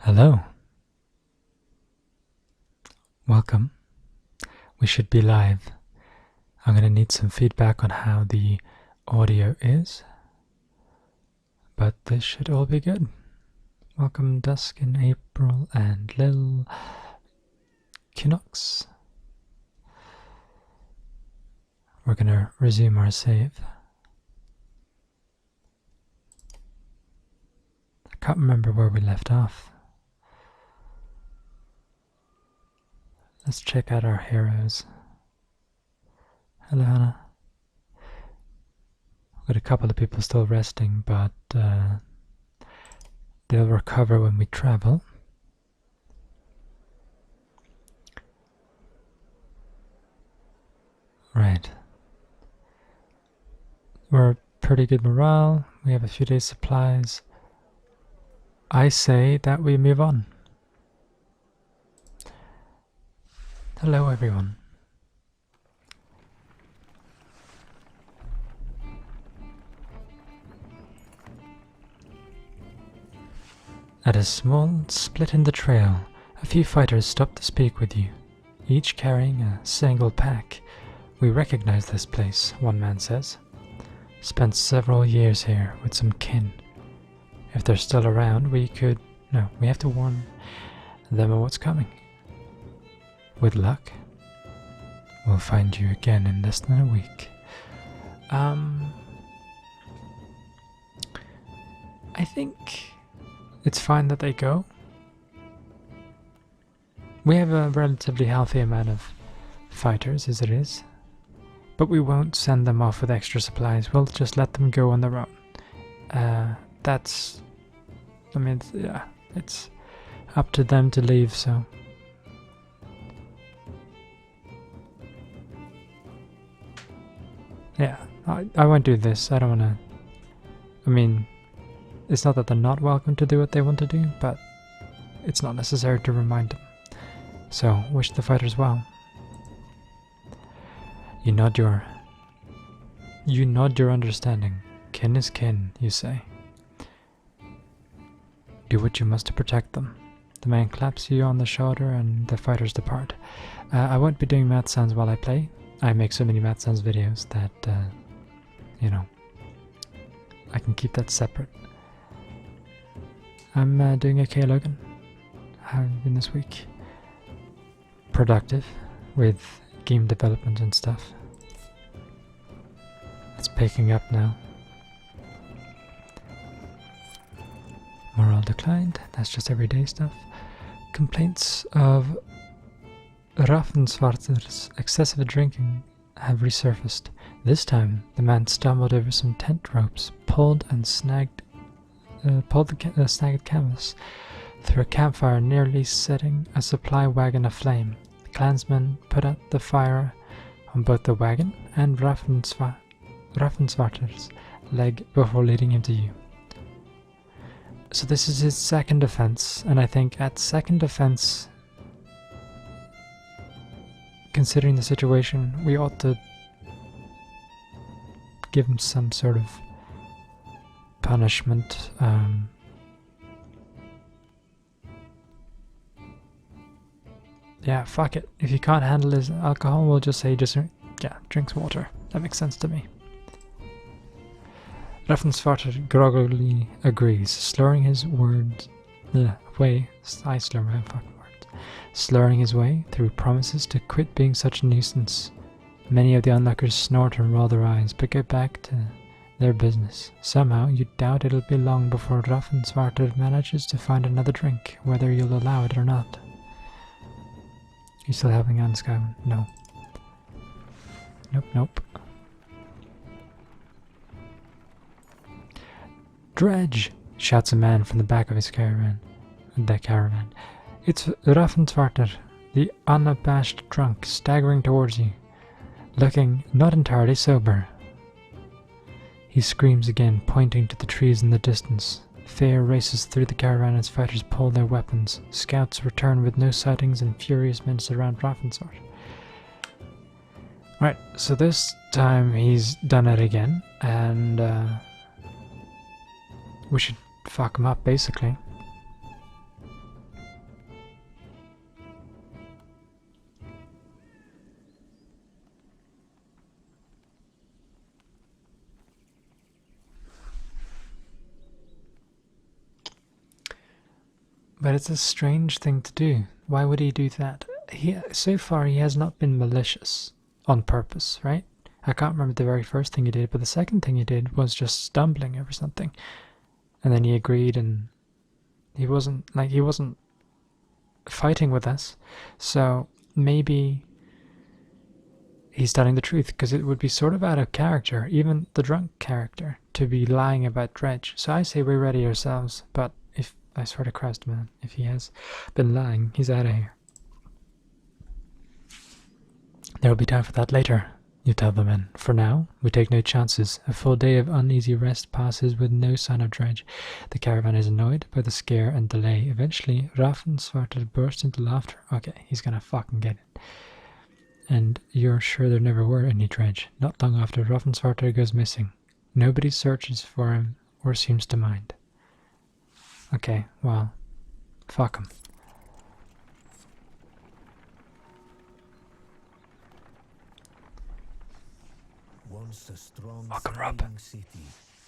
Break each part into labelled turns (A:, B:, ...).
A: Hello. Welcome. We should be live. I'm going to need some feedback on how the audio is, but this should all be good. Welcome Dusk in April and Lil Kinox. We're going to resume our save. I can't remember where we left off. Let's check out our heroes. Hello, Hannah. We've got a couple of people still resting, but they'll recover when we travel. Right. We're pretty good morale. We have a few days' supplies. I say that we move on. Hello, everyone. At a small split in the trail, a few fighters stopped to speak with you, each carrying a single pack. We recognize this place, one man says. Spent several years here with some kin. If they're still around, we have to warn them of what's coming. With luck, we'll find you again in less than a week. I think it's fine that they go. We have a relatively healthy amount of fighters as it is, but we won't send them off with extra supplies. We'll just let them go on their own. It's up to them to leave, so. Yeah, I won't do this. I don't want to. It's not that they're not welcome to do what they want to do, but it's not necessary to remind them. So, wish the fighters well. You nod your understanding. Kin is kin, you say. Do what you must to protect them. The man claps you on the shoulder and the fighters depart. I won't be doing math sounds while I play. I make so many math sounds videos that, I can keep that separate. I'm doing okay, Logan. How have you been this week? Productive, with game development and stuff. It's picking up now. Morale declined, that's just everyday stuff. Complaints of Raffenswarter's excessive drinking have resurfaced. This time, the man stumbled over some tent ropes, pulled the snagged canvas through a campfire, nearly setting a supply wagon aflame. The clansmen put out the fire on both the wagon and Raffenswarter's leg before leading him to you. So this is his second offense, and I think at second offense, considering the situation, we ought to give him some sort of punishment. Yeah, fuck it. If he can't handle his alcohol, we'll just say drinks water. That makes sense to me. Raffenswarter groggily agrees, slurring his words way. I slur my own fucking words. Slurring his way through promises to quit being such a nuisance. Many of the onlookers snort and roll their eyes, but get back to their business. Somehow, you doubt it'll be long before Raffenswarter manages to find another drink, whether you'll allow it or not. You still having on, Skywin? No. Nope. Dredge! Shouts a man from the back of his caravan. It's Raffenswarter, the unabashed drunk, staggering towards you, looking not entirely sober. He screams again, pointing to the trees in the distance. Fear races through the caravan as fighters pull their weapons. Scouts return with no sightings and furious men surround Raffenswarter. Right, so this time he's done it again, and we should fuck him up, basically. But it's a strange thing to do. Why would he do that? So far he has not been malicious on purpose, right? I can't remember the very first thing he did, but the second thing he did was just stumbling over something. And then he agreed, and he wasn't fighting with us. So maybe he's telling the truth, because it would be sort of out of character, even the drunk character, to be lying about Dredge. So I say we're ready ourselves, but if, I swear to Christ, man, if he has been lying, he's out of here. There will be time for that later, you tell the men. For now, we take no chances. A full day of uneasy rest passes with no sign of Dredge. The caravan is annoyed by the scare and delay. Eventually, Raffensvarter bursts into laughter. Okay, he's gonna fucking get it. And you're sure there never were any Dredge. Not long after, Raffensvarter goes missing. Nobody searches for him or seems to mind. Okay, well, fuck him.
B: Once a strong,
A: Welcome, Rob.
B: thriving city,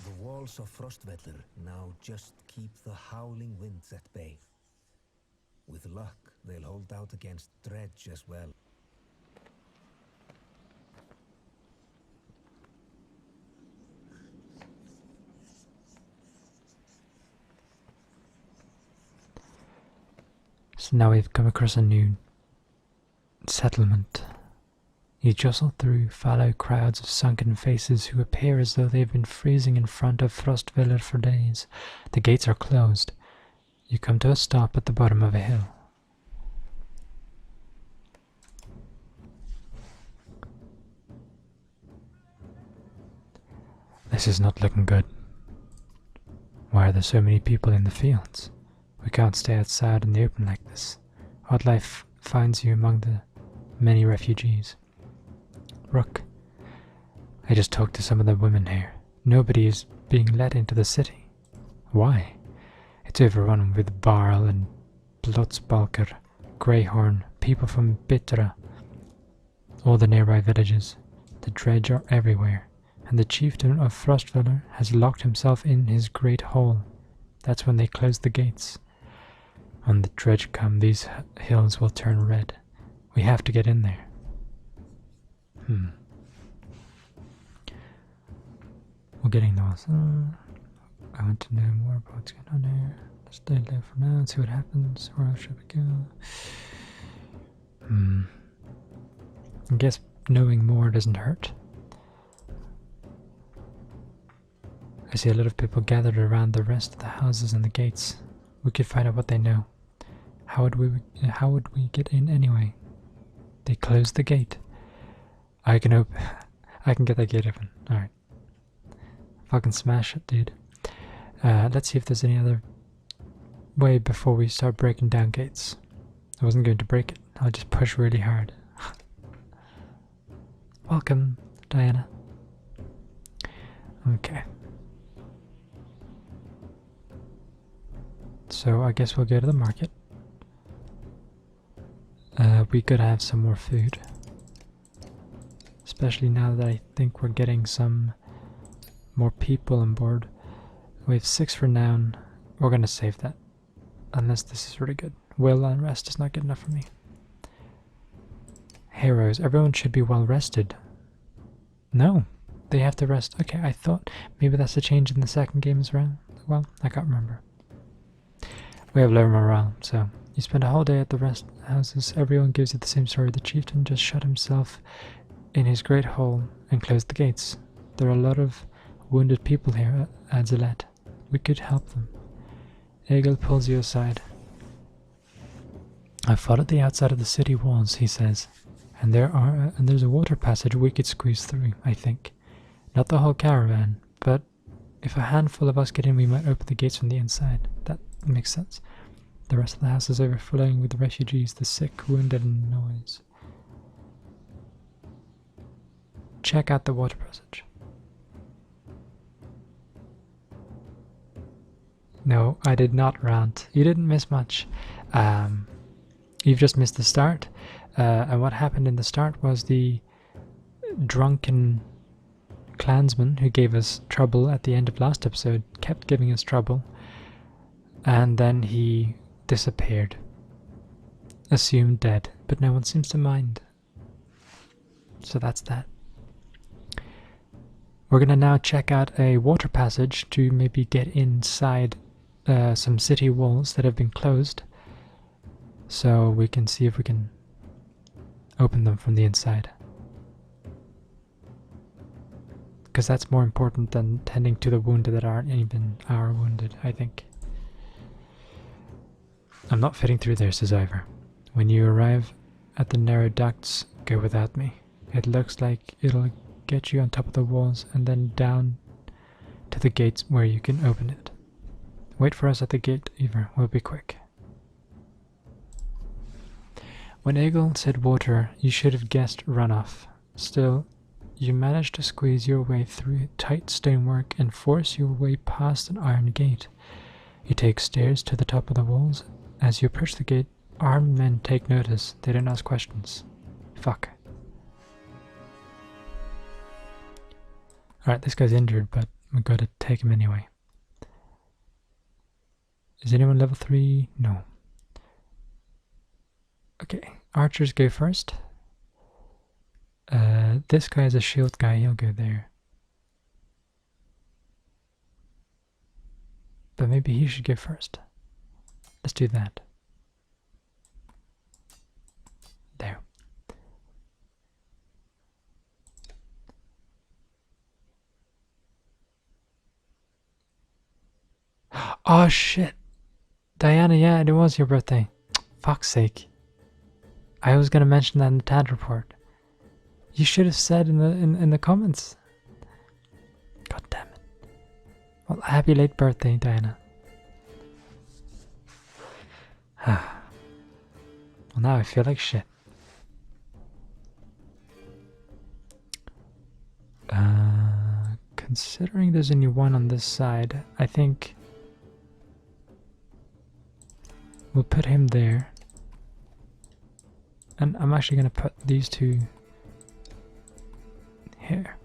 B: the walls of Frostvellir now just keep the howling winds at bay. With luck, they'll hold out against Dredge as well.
A: So now we've come across a new settlement. You jostle through fallow crowds of sunken faces who appear as though they've been freezing in front of Frostvellir for days. The gates are closed. You come to a stop at the bottom of a hill. This is not looking good. Why are there so many people in the fields? We can't stay outside in the open like this. Wildlife finds you among the many refugees. Rook, I just talked to some of the women here. Nobody is being let into the city. Why? It's overrun with Barl and Blotsbalker, Greyhorn, people from Bitra, all the nearby villages. The Dredge are everywhere, and the chieftain of Frostvellir has locked himself in his great hall. That's when they close the gates. When the Dredge come, these hills will turn red. We have to get in there. We're getting those. I want to know more about what's going on here. Let's stay there for now and see what happens. Where else should we go? I guess knowing more doesn't hurt. I see a lot of people gathered around the rest of the houses and the gates. We could find out what they know. How would we get in anyway? They closed the gate. I can get that gate open. Alright. Fucking smash it, dude. Let's see if there's any other way before we start breaking down gates. I wasn't going to break it. I'll just push really hard. Welcome, Diana. Okay. So I guess we'll go to the market. We could have some more food. Especially now that I think we're getting some more people on board. We have 6 for now. We're gonna save that. Unless this is really good. Will and rest is not good enough for me. Heroes. Everyone should be well rested. No. They have to rest. Okay, I thought maybe that's a change in the second game as well. Well, I can't remember. We have low morale, so you spend a whole day at the rest houses. Everyone gives you the same story. The chieftain just shut himself in his great hall and closed the gates. There are a lot of wounded people here, adds Alette. We could help them. Egil pulls you aside. I fought at the outside of the city walls, he says, and there's a water passage we could squeeze through, I think. Not the whole caravan, but if a handful of us get in, we might open the gates from the inside. That makes sense. The rest of the house is overflowing with the refugees, the sick, wounded, and noise. Check out the water passage. No, I did not rant. You didn't miss much. You've just missed the start. And what happened in the start was the drunken clansman who gave us trouble at the end of last episode kept giving us trouble. And then he disappeared. Assumed dead, but no one seems to mind. So that's that. We're gonna now check out a water passage to maybe get inside some city walls that have been closed, so we can see if we can open them from the inside. Because that's more important than tending to the wounded that aren't even our wounded, I think. I'm not fitting through there, says Ivor. When you arrive at the narrow ducts, go without me. It looks like it'll get you on top of the walls and then down to the gates where you can open it. Wait for us at the gate, Ivor. We'll be quick. When Egil said water, you should have guessed runoff. Still, you managed to squeeze your way through tight stonework and force your way past an iron gate. You take stairs to the top of the walls. As you approach the gate, armed men take notice. They don't ask questions. Fuck. Alright, this guy's injured, but we gotta take him anyway. Is anyone level 3? No. Okay, archers go first. This guy is a shield guy, he'll go there. But maybe he should go first. Let's do that. There. Oh shit! Diana, yeah, it was your birthday. Fuck's sake. I was gonna mention that in the TAD report. You should have said in the comments. God damn it. Well, happy late birthday, Diana. Well, now I feel like shit. Considering there's only one on this side, I think we'll put him there. And I'm actually going to put these two here.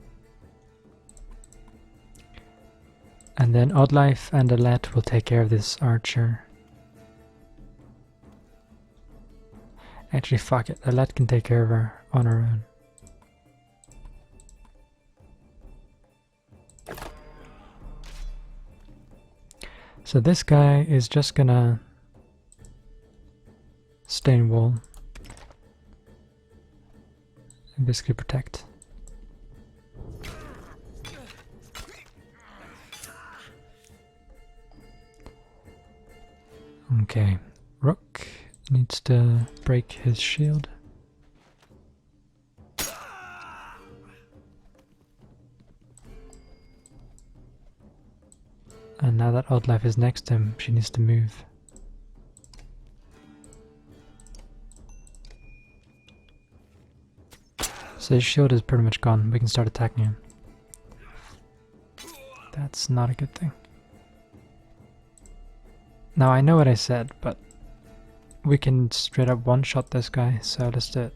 A: And then Oddlife and Alette will take care of this archer. Actually, fuck it. Alette can take care of her on her own. So this guy is just gonna stone wall and basically protect. Okay, Rook needs to break his shield. And now that Oddlife is next to him, she needs to move. So his shield is pretty much gone. We can start attacking him. That's not a good thing. Now I know what I said, but we can straight up one-shot this guy, so let's do it.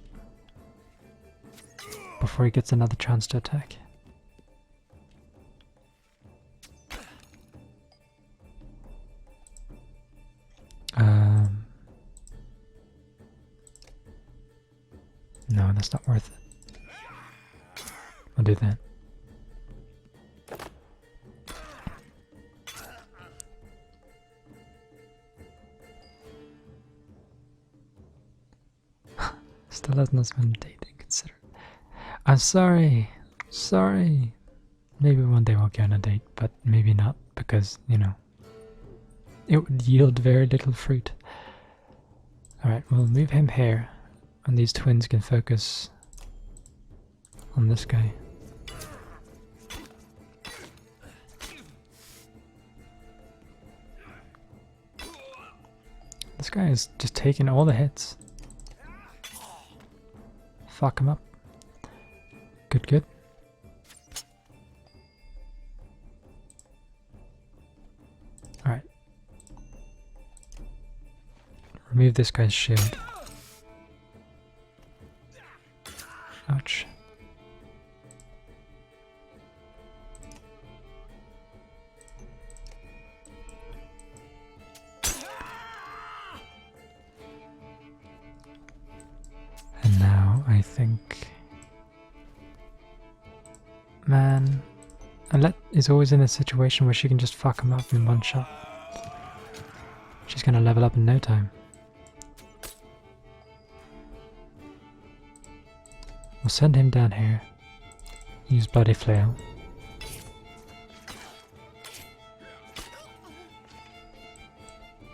A: Before he gets another chance to attack. No, that's not worth it. I'll do that. Still has not been dating considered. I'm sorry. Sorry. Maybe one day we'll go on a date, but maybe not, because, you know, it would yield very little fruit. Alright, we'll move him here, and these twins can focus on this guy. This guy is just taking all the hits. Fuck him up. Good, good. Alright. Remove this guy's shield. Ouch. I think... Man, Alette is always in a situation where she can just fuck him up in one shot. She's gonna level up in no time. We'll send him down here. Use Bloody Flail.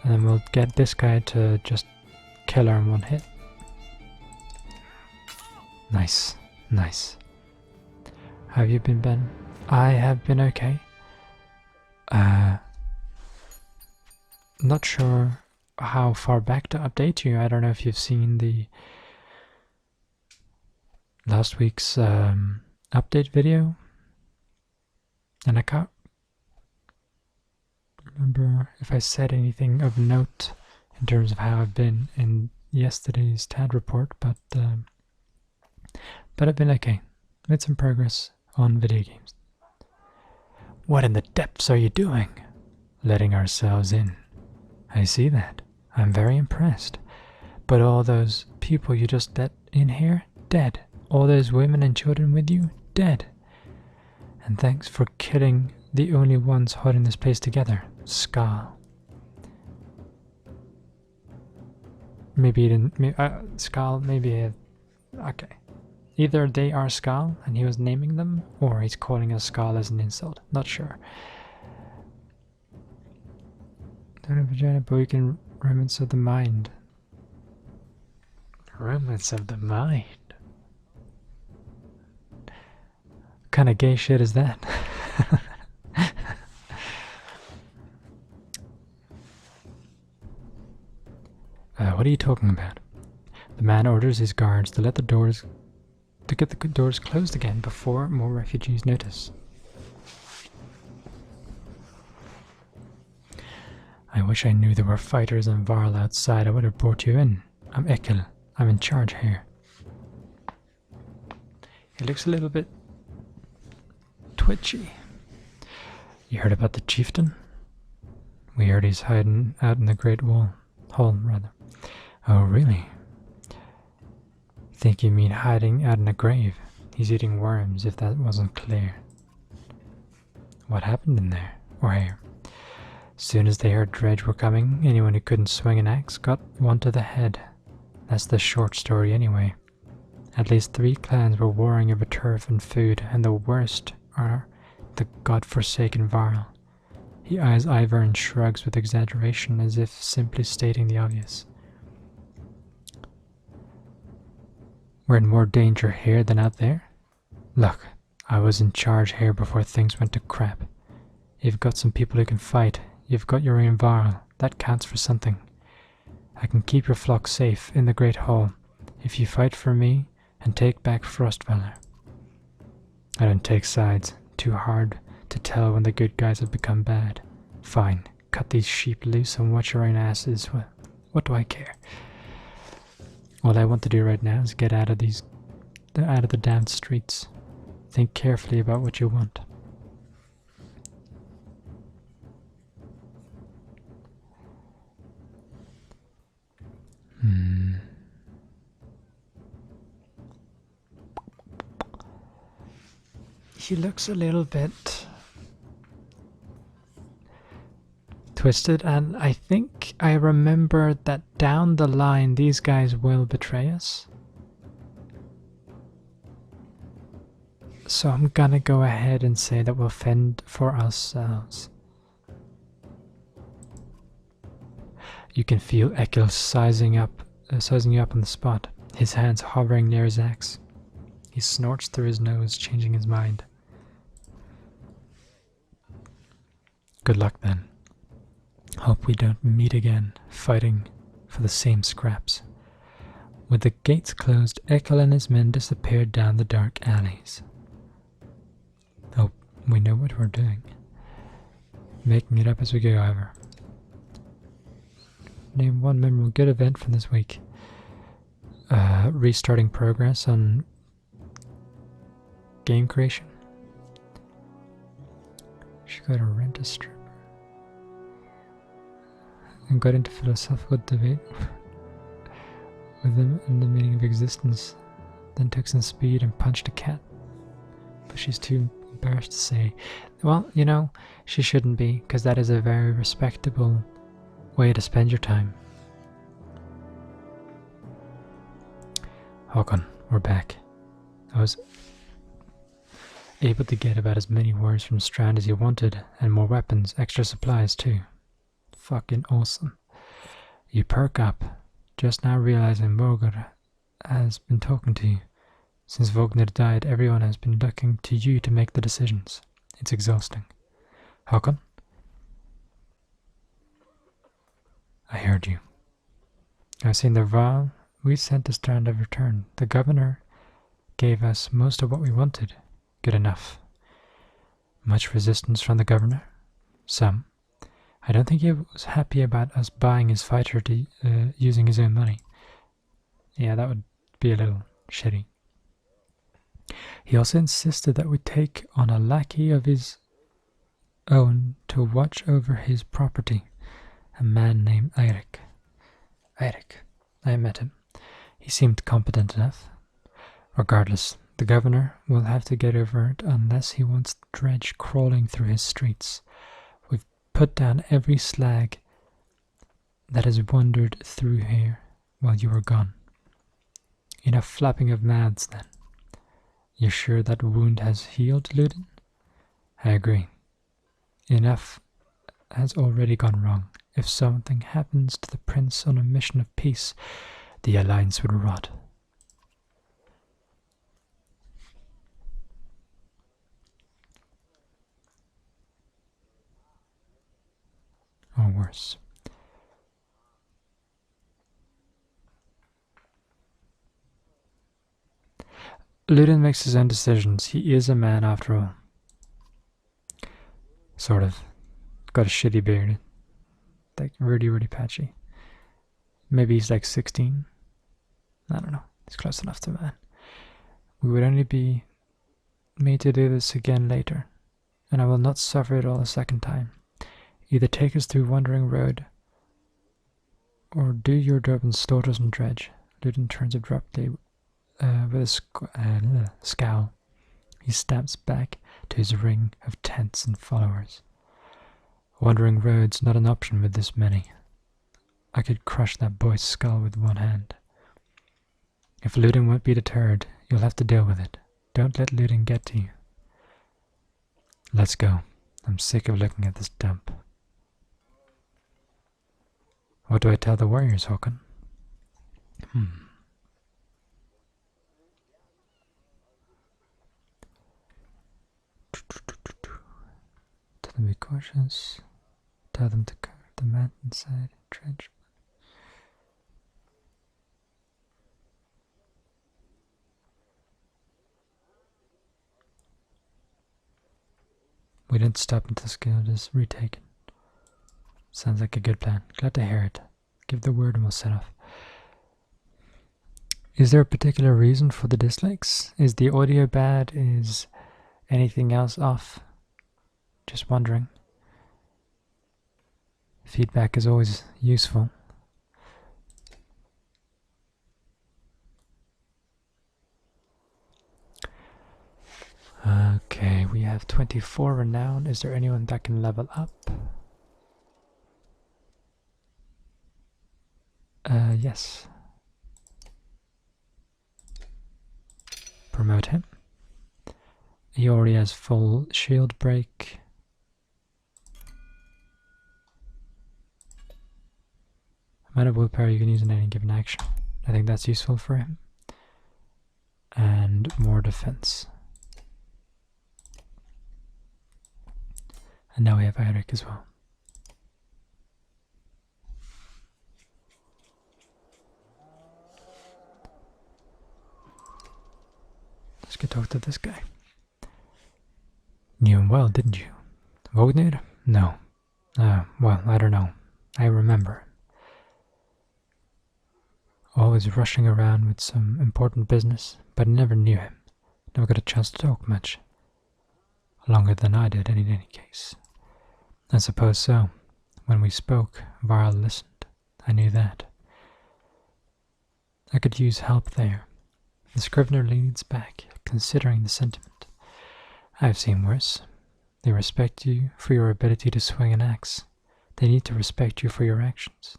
A: And then we'll get this guy to just kill her in one hit. Nice, nice. How have you been, Ben? I have been okay. Not sure how far back to update you. I don't know if you've seen the last week's update video. And I can't remember if I said anything of note in terms of how I've been in yesterday's TAD report, but I've been okay. Made some progress on video games. What in the depths are you doing? Letting ourselves in. I see that. I'm very impressed. But all those people you just let in here, dead. All those women and children with you, dead. And thanks for killing the only ones holding this place together, Skal. Maybe he didn't. Skal, maybe. Okay. Either they are Skal and he was naming them, or he's calling us Skal as an insult. Not sure. Don't have vagina, but we can romance of the mind. Romance of the mind? What kind of gay shit is that? What are you talking about? The man orders his guards to get the doors closed again before more refugees notice. I wish I knew there were fighters and Varl outside. I would have brought you in. I'm Ekkel. I'm in charge here. He looks a little bit twitchy. You heard about the chieftain? We heard he's hiding out in the Great Hall, rather. Oh, really? Think you mean hiding out in a grave? He's eating worms, if that wasn't clear. What happened in there? Or here? Soon as they heard Dredge were coming, anyone who couldn't swing an axe got one to the head. That's the short story anyway. At least 3 clans were warring over turf and food, and the worst are the godforsaken Varl. He eyes Ivor and shrugs with exaggeration, as if simply stating the obvious. We're in more danger here than out there? Look, I was in charge here before things went to crap. You've got some people who can fight. You've got your own Varl. That counts for something. I can keep your flock safe in the Great Hall if you fight for me and take back Frostweller. I don't take sides. Too hard to tell when the good guys have become bad. Fine, cut these sheep loose and watch your own asses. What do I care? All I want to do right now is get out of the damned streets. Think carefully about what you want. He looks a little bit twisted, and I think I remember that down the line these guys will betray us. So I'm gonna go ahead and say that we'll fend for ourselves. You can feel Ekkel sizing you up on the spot, his hands hovering near his axe. He snorts through his nose, changing his mind. Good luck then. Hope we don't meet again, fighting for the same scraps. With the gates closed, Ekkel and his men disappeared down the dark alleys. Oh, we know what we're doing. Making it up as we go, however. Name one memorable good event from this week. Restarting progress on game creation. Should go to rent a stripper. And got into philosophical debate with them and the meaning of existence. then took some speed and punched a cat. But she's too embarrassed to say. Well, you know, she shouldn't be, because that is a very respectable way to spend your time. Håkon, we're back. I was able to get about as many warriors from Strand as you wanted, and more weapons, extra supplies too. Fucking awesome. You perk up, just now realizing Vogr has been talking to you. Since Vognir died, everyone has been looking to you to make the decisions. It's exhausting. Håkon? I heard you. I've seen the Val we sent to Strand have returned. The governor gave us most of what we wanted. Good enough. Much resistance from the governor? Some. I don't think he was happy about us buying his fighter to using his own money. Yeah, that would be a little shitty. He also insisted that we take on a lackey of his own to watch over his property, a man named Eirik. Eirik, I met him. He seemed competent enough. Regardless, the governor will have to get over it unless he wants dredge crawling through his streets. We've put down every slag that has wandered through here while you were gone. Enough flapping of mouths, then. You're sure that wound has healed, Ludin? I agree. Enough has already gone wrong. If something happens to the prince on a mission of peace, the alliance would rot. Or worse. Ludin makes his own decisions. He is a man after all. Sort of. Got a shitty beard. Like really patchy. Maybe he's like 16. I don't know. He's close enough to man. We would only be made to do this again later, and I will not suffer it all a second time. Either take us through Wandering Road, or do your job and slaughter some dredge. Ludin turns abruptly with a scowl. He stamps back to his ring of tents and followers. Wandering Road's not an option with this many. I could crush that boy's skull with one hand. If Ludin won't be deterred, you'll have to deal with it. Don't let Ludin get to you. Let's go. I'm sick of looking at this dump. What do I tell the warriors, Håkon? Tell them to be cautious. Tell them to cover the mountainside trench. We didn't stop until Skill is retaken. Sounds like a good plan. Glad to hear it. Give the word and we'll set off. Is there a particular reason for the dislikes? Is the audio bad? Is anything else off? Just wondering. Feedback is always useful. Okay, we have 24 renown. Is there anyone that can level up? Yes. Promote him. He already has full shield break. Amount of willpower you can use in any given action. I think that's useful for him. And more defense. And now we have Eirik as well. Let's go talk to this guy. Knew him well, didn't you? Vognir? No. Well, I don't know. I remember. Always rushing around with some important business, but I never knew him. Never got a chance to talk much. Longer than I did, in any case. I suppose so. When we spoke, Varl listened. I knew that. I could use help there. The scrivener leans back, considering the sentiment. I've seen worse. They respect you for your ability to swing an axe. They need to respect you for your actions.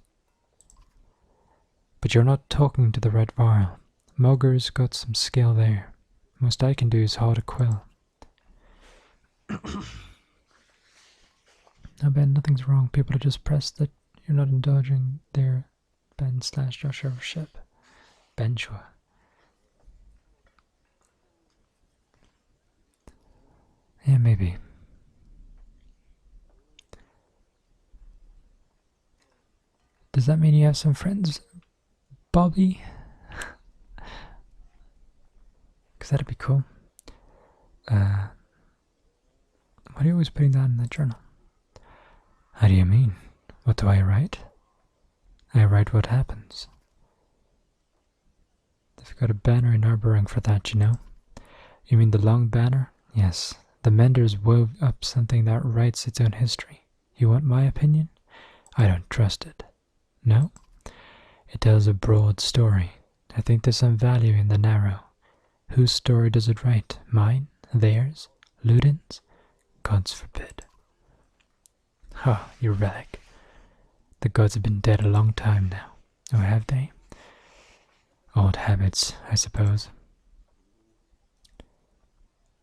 A: But you're not talking to the Red Varl. Mogur's got some skill there. Most I can do is hold a quill. No, Ben, nothing's wrong. People are just pressed that you're not indulging their Ben/Joshua-ship. Ben, sure. Yeah, maybe. Does that mean you have some friends, Bobby? Because that'd be cool. Why are you always putting that in the journal? How do you mean? What do I write? I write what happens. They've got a banner in Arborung for that, you know. You mean the long banner? Yes. The Menders wove up something that writes its own history. You want my opinion? I don't trust it. No? It tells a broad story. I think there's some value in the narrow. Whose story does it write? Mine? Theirs? Ludin's? Gods forbid. Ha, you relic. The gods have been dead a long time now. Or have they? Old habits, I suppose.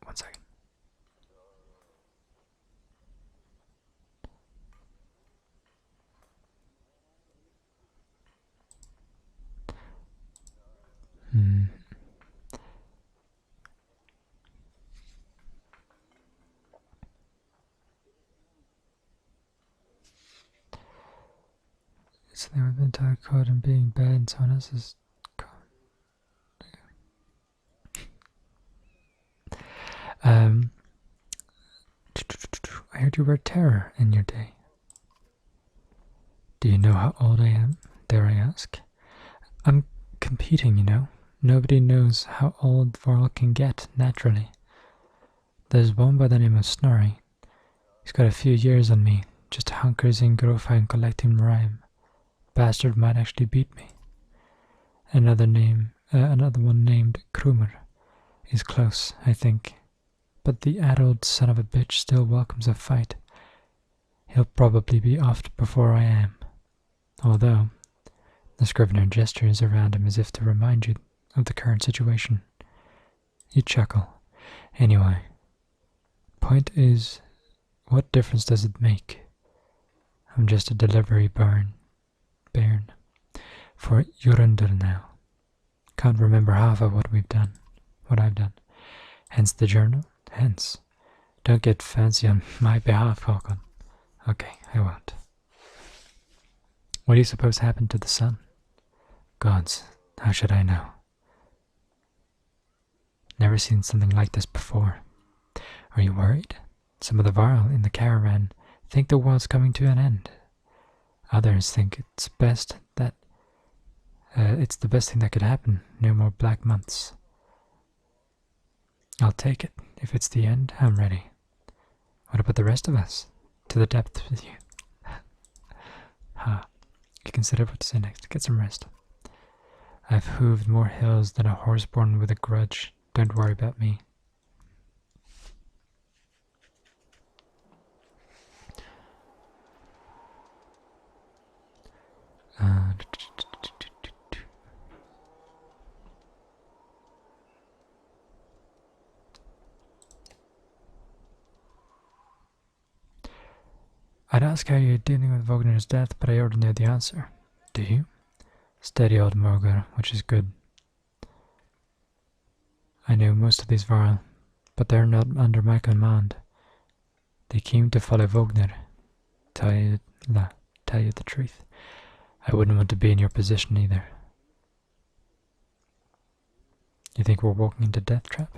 A: 1 second. So they were been caught in being bad and someone else's. I heard you were a terror in your day. Do you know how old I am? Dare I ask? I'm competing, you know. Nobody knows how old Varl can get naturally. There's one by the name of Snorri. He's got a few years on me, just hunkers in Grofa and collecting rhyme. Bastard might actually beat me. Another one named Krumer is close, I think. But the addled son of a bitch still welcomes a fight. He'll probably be off before I am. Although, the scrivener gestures around him as if to remind you of the current situation. You chuckle. Anyway, point is, what difference does it make? I'm just a delivery bairn for Jurundur now. Can't remember half of what I've done. Hence the journal. Hence. Don't get fancy on my behalf, Håkon. Okay, I won't. What do you suppose happened to the sun? Gods, how should I know? Never seen something like this before. Are you worried? Some of the Varl in the caravan think the world's coming to an end. Others think it's the best thing that could happen. No more black months. I'll take it. If it's the end, I'm ready. What about the rest of us? To the depth with you. Ha. You consider what to say next. Get some rest. I've hooved more hills than a horse born with a grudge. Don't worry about me. I'd ask how you're dealing with Vognar's death, but I already know the answer. Do you? Steady old Mogar, which is good. I know most of these Varl, but they're not under my command. They came to follow Vogner. Tell you the truth. I wouldn't want to be in your position either. You think we're walking into death trap?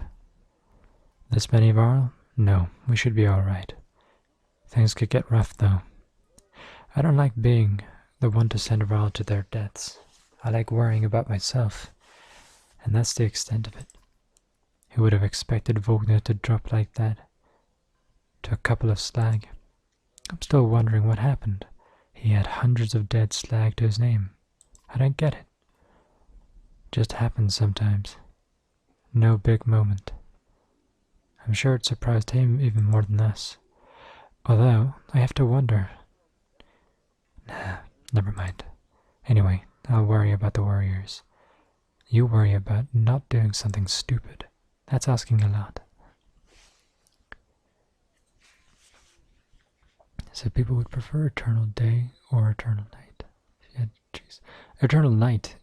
A: This many Varl? No, we should be alright. Things could get rough though. I don't like being the one to send Varl to their deaths. I like worrying about myself, and that's the extent of it. Who would have expected Vogner to drop like that to a couple of slag? I'm still wondering what happened. He had hundreds of dead slag to his name. I don't get it. Just happens sometimes. No big moment. I'm sure it surprised him even more than us. Although, I have to wonder. Nah, never mind. Anyway, I'll worry about the warriors. You worry about not doing something stupid. That's asking a lot. So people would prefer eternal day or eternal night. Yeah, jeez. Eternal night.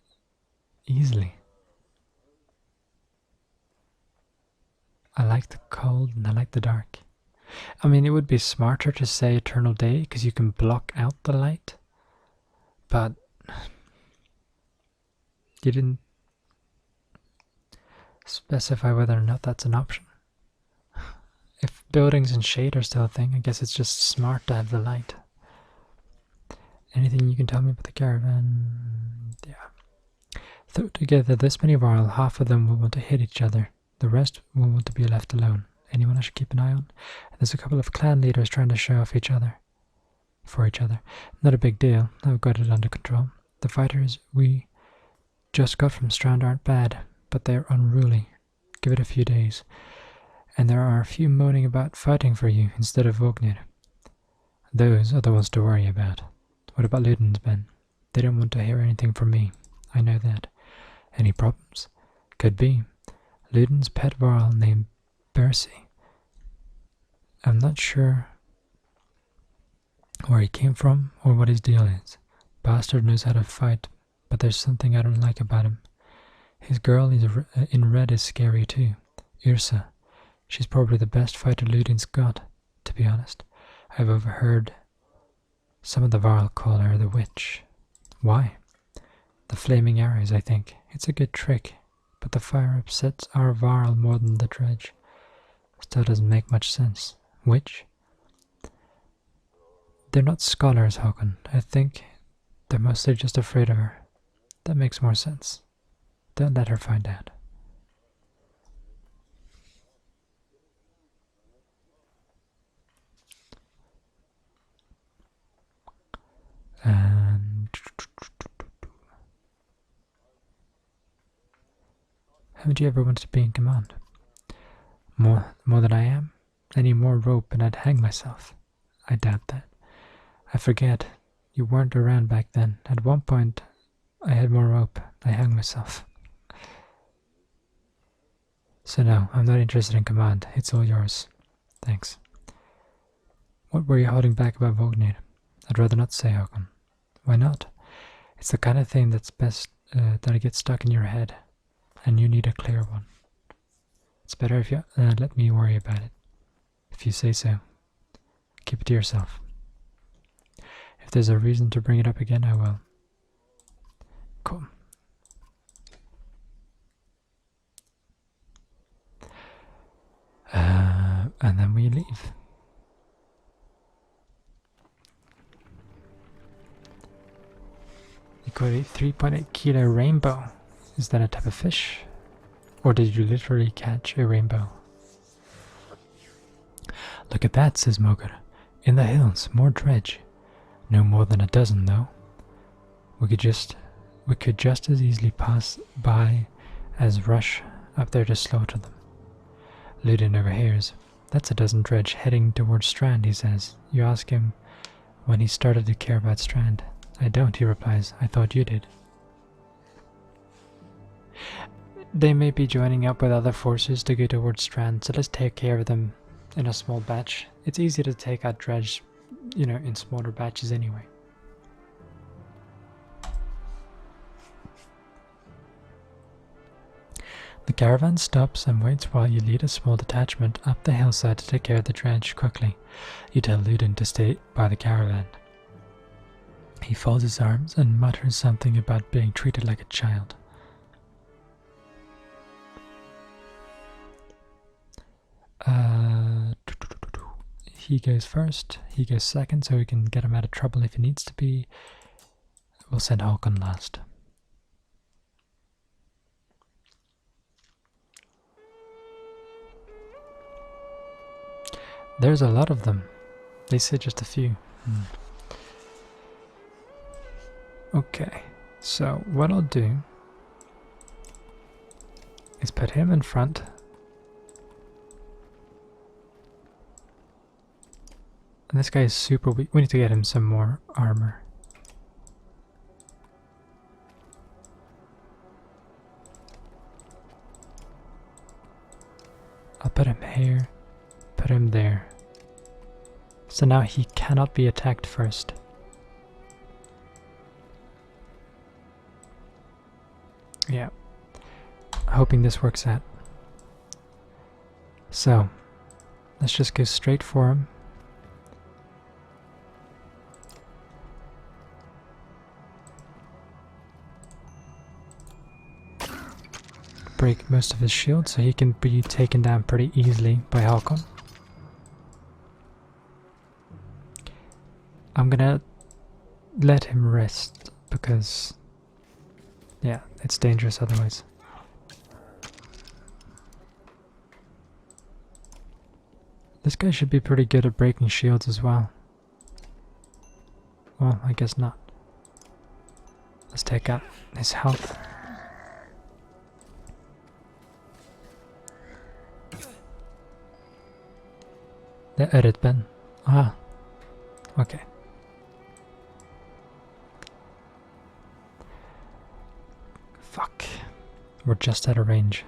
A: Easily. I like the cold and I like the dark. I mean, it would be smarter to say eternal day because you can block out the light. But you didn't specify whether or not that's an option. If buildings and shade are still a thing, I guess it's just smart to have the light. Anything you can tell me about the caravan? Yeah. Though together this many varl, half of them will want to hit each other. The rest will want to be left alone. Anyone I should keep an eye on? There's a couple of clan leaders trying to show off for each other. Not a big deal. I've got it under control. The fighters we just got from Strand aren't bad, but they're unruly. Give it a few days. And there are a few moaning about fighting for you instead of Vognir. Those are the ones to worry about. What about Luden's men? They don't want to hear anything from me. I know that. Any problems? Could be. Luden's pet varl named Bercy. I'm not sure where he came from or what his deal is. Bastard knows how to fight, but there's something I don't like about him. His girl in red is scary too. Irsa. She's probably the best fighter Luden's got, to be honest. I've overheard some of the varl call her the witch. Why? The flaming arrows, I think. It's a good trick, but the fire upsets our varl more than the dredge. Still doesn't make much sense. Witch? They're not scholars, Håkon. I think they're mostly just afraid of her. That makes more sense. Don't let her find out. And haven't you ever wanted to be in command? More than I am? I need more rope and I'd hang myself. I doubt that. I forget. You weren't around back then. At one point, I had more rope. I hung myself. So no, I'm not interested in command. It's all yours. Thanks. What were you holding back about Vognir? I'd rather not say, Håkon. Why not? It's the kind of thing that's best that gets stuck in your head, and you need a clear one. It's better if you let me worry about it. If you say so. Keep it to yourself. If there's a reason to bring it up again, I will. Cool. And then we leave. You got a 3.8 kilo rainbow. Is that a type of fish? Or did you literally catch a rainbow? Look at that, says Mogar. In the hills, more dredge. No more than a dozen, though. We could just as easily pass by as rush up there to slaughter them. Luden overhears. That's a dozen dredge heading towards Strand, he says. You ask him when he started to care about Strand. I don't, he replies. I thought you did. They may be joining up with other forces to go towards Strand, so let's take care of them in a small batch. It's easy to take out dredge, in smaller batches anyway. The caravan stops and waits while you lead a small detachment up the hillside to take care of the dredge quickly. You tell Luden to stay by the caravan. He folds his arms and mutters something about being treated like a child. He goes first, he goes second, so we can get him out of trouble if he needs to be. We'll send Håkon last. There's a lot of them. They said just a few. Okay, so what I'll do Let's put him in front. And this guy is super weak. We need to get him some more armor. I'll put him here, put him there. So now he cannot be attacked first. Yeah. Hoping this works out. So, let's just go straight for him. Break most of his shield so he can be taken down pretty easily by Hakon. I'm gonna let him rest because, yeah, it's dangerous otherwise. This guy should be pretty good at breaking shields as well. Well, I guess not. Let's take out his health. The edit bin. Ah, okay. Fuck. We're just out of range.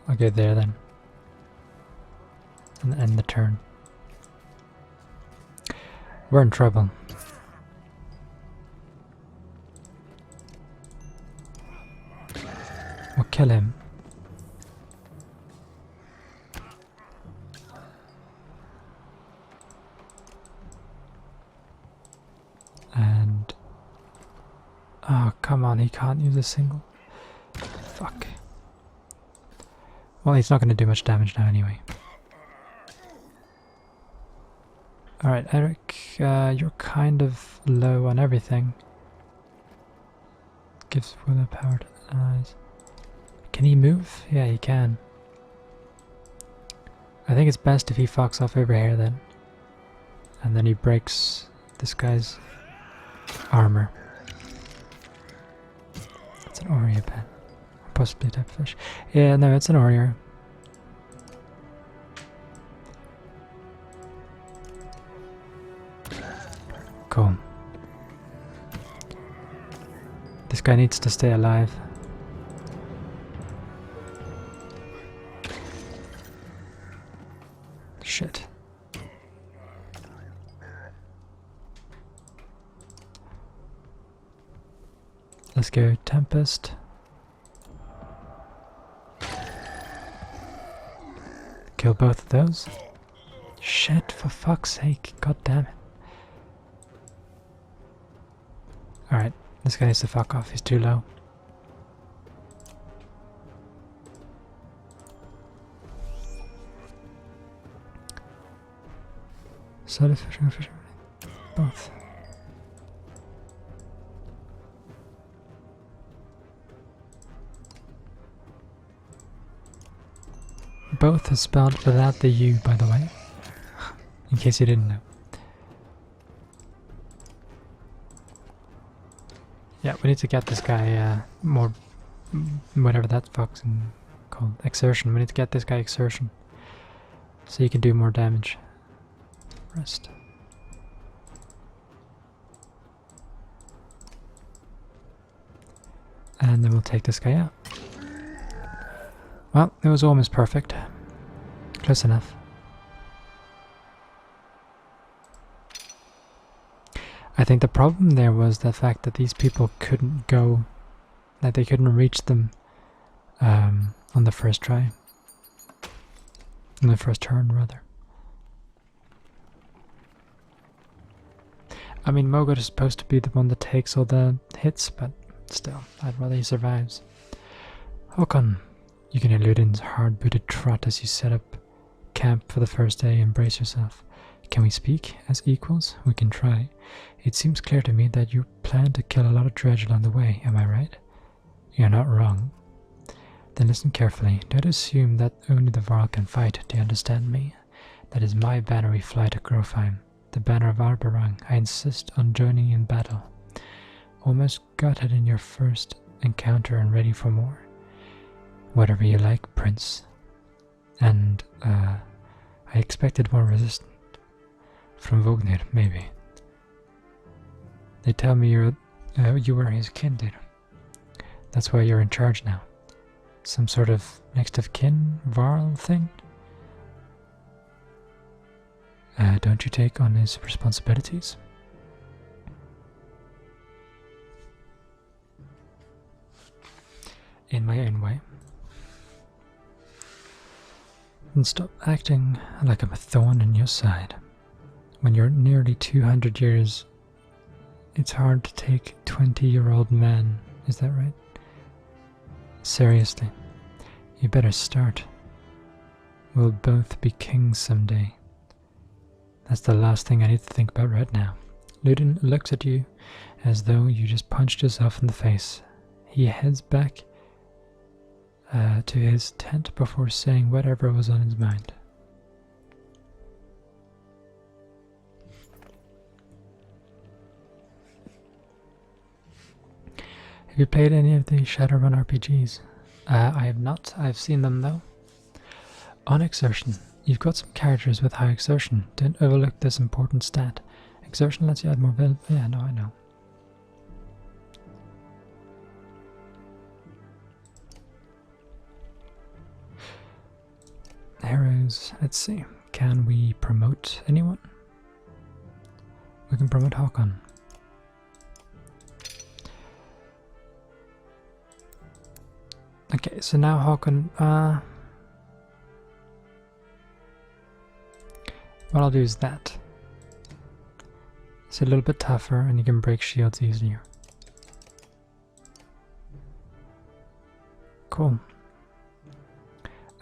A: I'll go there then. And end the turn. We're in trouble. We'll kill him. And... oh, come on, he can't use a single. Fuck. Well, he's not going to do much damage now anyway. Alright, Eric, you're kind of low on everything. Gives further power to the eyes. Can he move? Yeah, he can. I think it's best if he fucks off over here then. And then he breaks this guy's armor. It's an Oreo pen. Possibly a type of fish. Yeah, no, it's an Oreo. Cool. This guy needs to stay alive. Shit. Let's go Tempest. Kill both of those. Shit, for fuck's sake. God damn it. Alright, this guy needs to fuck off. He's too low. So the fishing, both. Both is spelled without the U, by the way, in case you didn't know. Yeah, we need to get this guy more, whatever that fuck's called, exertion. We need to get this guy exertion, so he can do more damage. Rest. And then we'll take this guy out. Well, it was almost perfect. Close enough. I think the problem there was the fact that these people couldn't go, that they couldn't reach them on the first try. On the first turn, rather. I mean, Mogul is supposed to be the one that takes all the hits, but still, I'd rather he survives. Håkon, you can elude Ludin's hard-booted trot as you set up camp for the first day and brace yourself. Can we speak as equals? We can try. It seems clear to me that you plan to kill a lot of dredge along the way, am I right? You're not wrong. Then listen carefully. Don't assume that only the Varl can fight, do you understand me? That is my banner we fly to Grofheim, the banner of Arberang. I insist on joining in battle. Almost got it in encounter and ready for more. Whatever you like, Prince. And I expected more resistance from Vognir, maybe. They tell me you were his kindred. That's why you're in charge now. Some sort of next of kin, Varl thing? Don't you take on his responsibilities? In my own way. And stop acting like I'm a thorn in your side. When you're nearly 200 years, it's hard to take 20-year-old man, is that right? Seriously, you better start. We'll both be kings someday. That's the last thing I need to think about right now. Ludin looks at you as though you just punched yourself in the face. He heads back to his tent before saying whatever was on his mind. Have you played any of the Shadowrun RPGs? I have not. I've seen them though. On exertion, you've got some characters with high exertion. Don't overlook this important stat. Exertion lets you add more val— yeah, no, I know. Heroes, let's see. Can we promote anyone? We can promote Håkon. Okay, so now Håkon, what I'll do is that. It's a little bit tougher and you can break shields easier. Cool.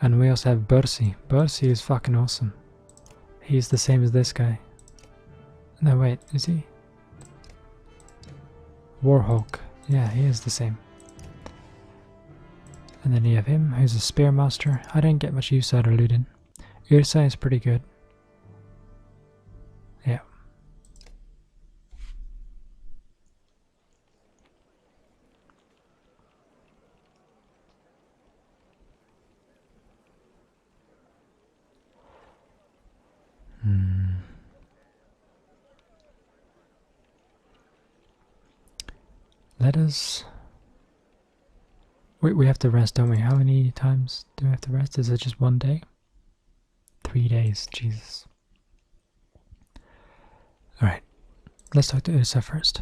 A: And we also have Bursi. Bursi is fucking awesome. He's the same as this guy. No, wait, is he? Warhawk. Yeah, he is the same. And then you have him, who's a Spearmaster. I didn't get much use out of Ludin. Ursa is pretty good. Yeah. Let us... Wait, we have to rest, don't we? How many times do we have to rest? Is it just 1 day? 3 days, Jesus. Alright, let's talk to Ursa first.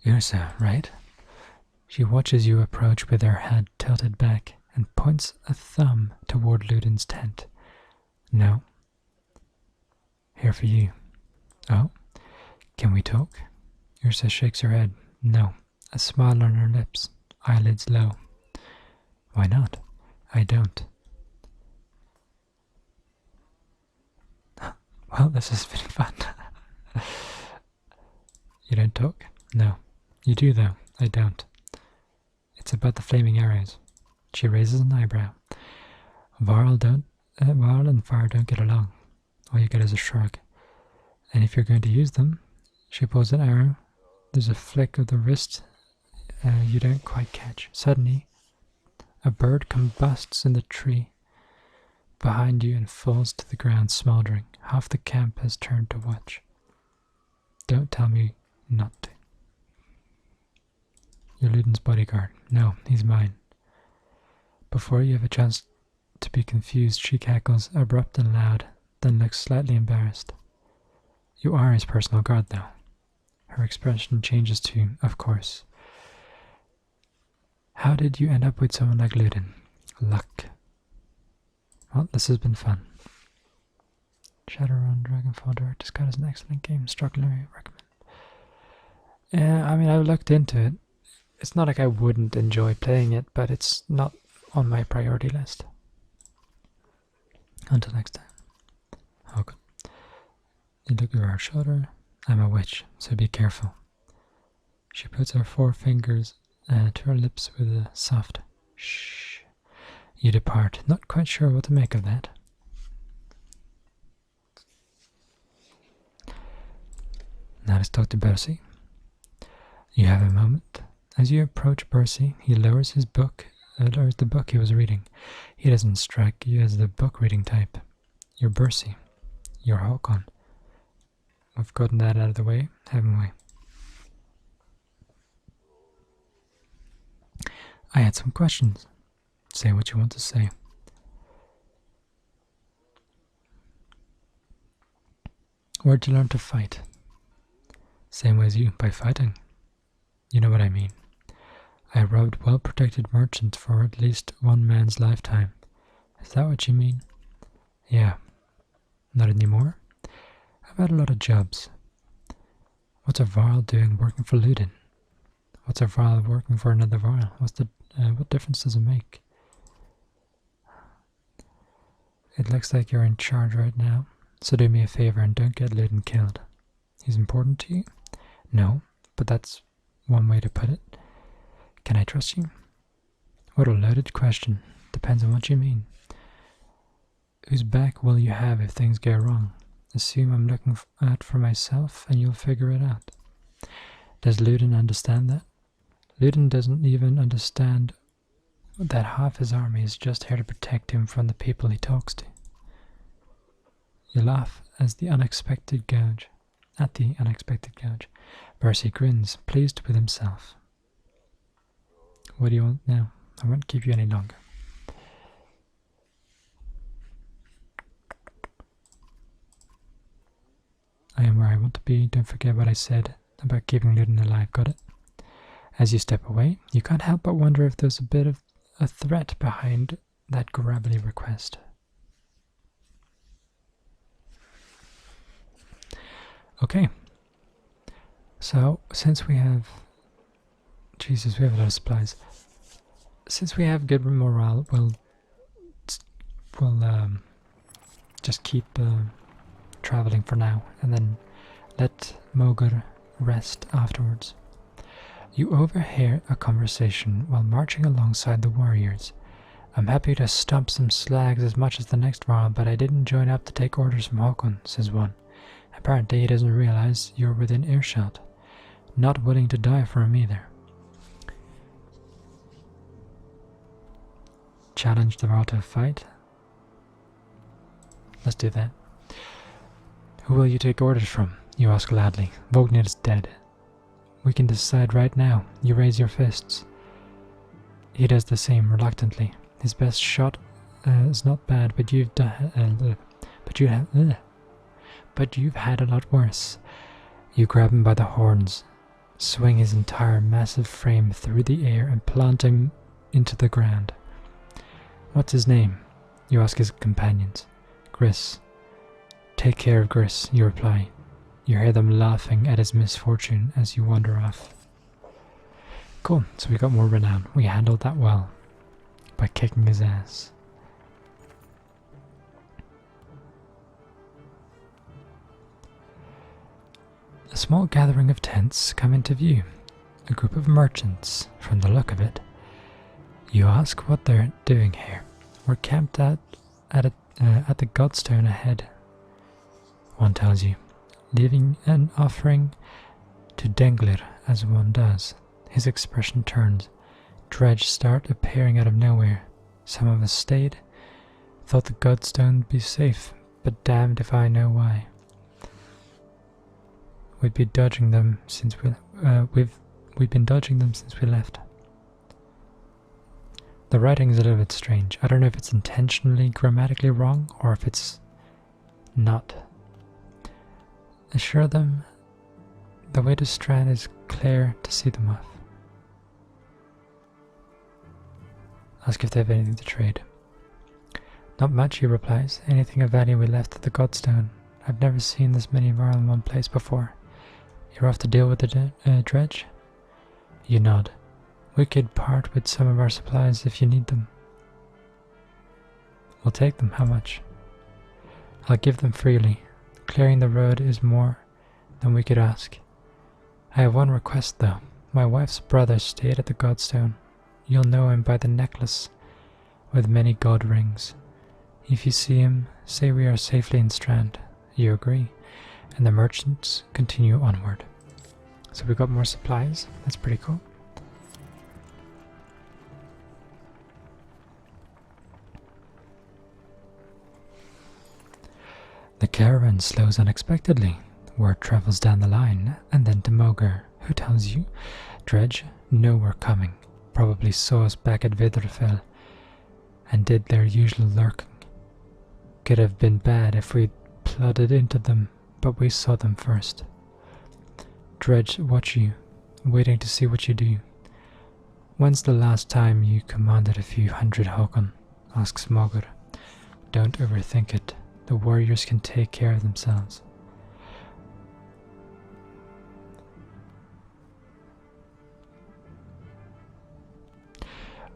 A: Ursa, right? She watches you approach with her head tilted back and points a thumb toward Ludin's tent. No. Here for you. Oh, can we talk? Ursa shakes her head. No. A smile on her lips, eyelids low. Why not? I don't. Well, this has been fun. You don't talk? No. You do though. I don't. It's about the flaming arrows. She raises an eyebrow. Varl and fire don't get along. All you get is a shrug. And if you're going to use them, she pulls an arrow. There's a flick of the wrist you don't quite catch. Suddenly, a bird combusts in the tree behind you and falls to the ground smoldering. Half the camp has turned to watch. Don't tell me not to. You're Ludin's bodyguard. No, he's mine. Before you have a chance to be confused, she cackles, abrupt and loud, then looks slightly embarrassed. You are his personal guard, though. Her expression changes to, of course. How did you end up with someone like Ludin? Luck. Well, this has been fun. Shadowrun Dragonfall Director's Cut is an excellent game. Strongly recommend. Yeah, I mean, I've looked into it. It's not like I wouldn't enjoy playing it, but it's not on my priority list. Until next time. Okay. You look over her shoulder. I'm a witch, so be careful. She puts her 4 fingers to her lips with a soft shh. You depart, not quite sure what to make of that. Now let's talk to Bercy. You have a moment. As you approach Percy, he lowers the book he was reading. He doesn't strike you as the book reading type. You're Percy. You're Håkon. We've gotten that out of the way, haven't we? I had some questions. Say what you want to say. Where'd you learn to fight? Same way as you, by fighting. You know what I mean. I robbed well-protected merchants for at least one man's lifetime. Is that what you mean? Yeah. Not anymore? I've had a lot of jobs. What's a Varl doing working for Ludin? What's a Varl working for another Varl? What difference does it make? It looks like you're in charge right now, so do me a favor and don't get Ludin killed. He's important to you? No, but that's one way to put it. Can I trust you? What a loaded question. Depends on what you mean. Whose back will you have if things go wrong? Assume I'm looking out for myself and you'll figure it out. Does Ludin understand that? Ludin doesn't even understand that half his army is just here to protect him from the people he talks to. You laugh at the unexpected gouge. Percy grins, pleased with himself. What do you want now? I won't keep you any longer. I am where I want to be. Don't forget what I said about keeping Ludin alive, got it? As you step away, you can't help but wonder if there's a bit of a threat behind that gravelly request. Okay. So, since we have... Jesus, we have a lot of supplies. Since we have good morale, we'll just keep traveling for now, and then let Mogur rest afterwards. You overhear a conversation while marching alongside the warriors. I'm happy to stomp some slags as much as the next Varl, but I didn't join up to take orders from Håkon, says one. Apparently he doesn't realize you're within earshot. Not willing to die for him either. Challenge the Varl to a fight? Let's do that. Who will you take orders from? You ask loudly. Vognir is dead. We can decide right now. You raise your fists. He does the same reluctantly. His best shot is not bad, but you've had a lot worse. You grab him by the horns, swing his entire massive frame through the air, and plant him into the ground. What's his name? You ask his companions. Gris. Take care of Gris, you reply. You hear them laughing at his misfortune as you wander off. Cool, so we got more renown. We handled that well. By kicking his ass. A small gathering of tents come into view. A group of merchants, from the look of it. You ask what they're doing here. We're camped at the Godstone ahead. One tells you, leaving an offering to Denglir as one does. His expression turns. Dredge start appearing out of nowhere. Some of us stayed. Thought the Godstone would be safe, but damned if I know why. We've been dodging them since we left. The writing is a little bit strange. I don't know if it's intentionally grammatically wrong or if it's not. Assure them the way to Strand is clear to see them off. Ask if they have anything to trade. Not much, he replies. Anything of value we left at the Godstone. I've never seen this many Varl in one place before. You're off to deal with the dredge? You nod. We could part with some of our supplies if you need them. We'll take them. How much? I'll give them freely. Clearing the road is more than we could ask. I have one request though. My wife's brother stayed at the Godstone. You'll know him by the necklace with many god rings. If you see him, say we are safely in Strand. You agree? And the merchants continue onward. So we got more supplies. That's pretty cool. The caravan slows unexpectedly. Word travels down the line, and then to Moger, who tells you, Dredge know we're coming. Probably saw us back at Vidrefell, and did their usual lurking. Could have been bad if we'd plodded into them, but we saw them first. Dredge watch you, waiting to see what you do. When's the last time you commanded a few hundred Håkon? Asks Moger. Don't overthink it. The warriors can take care of themselves.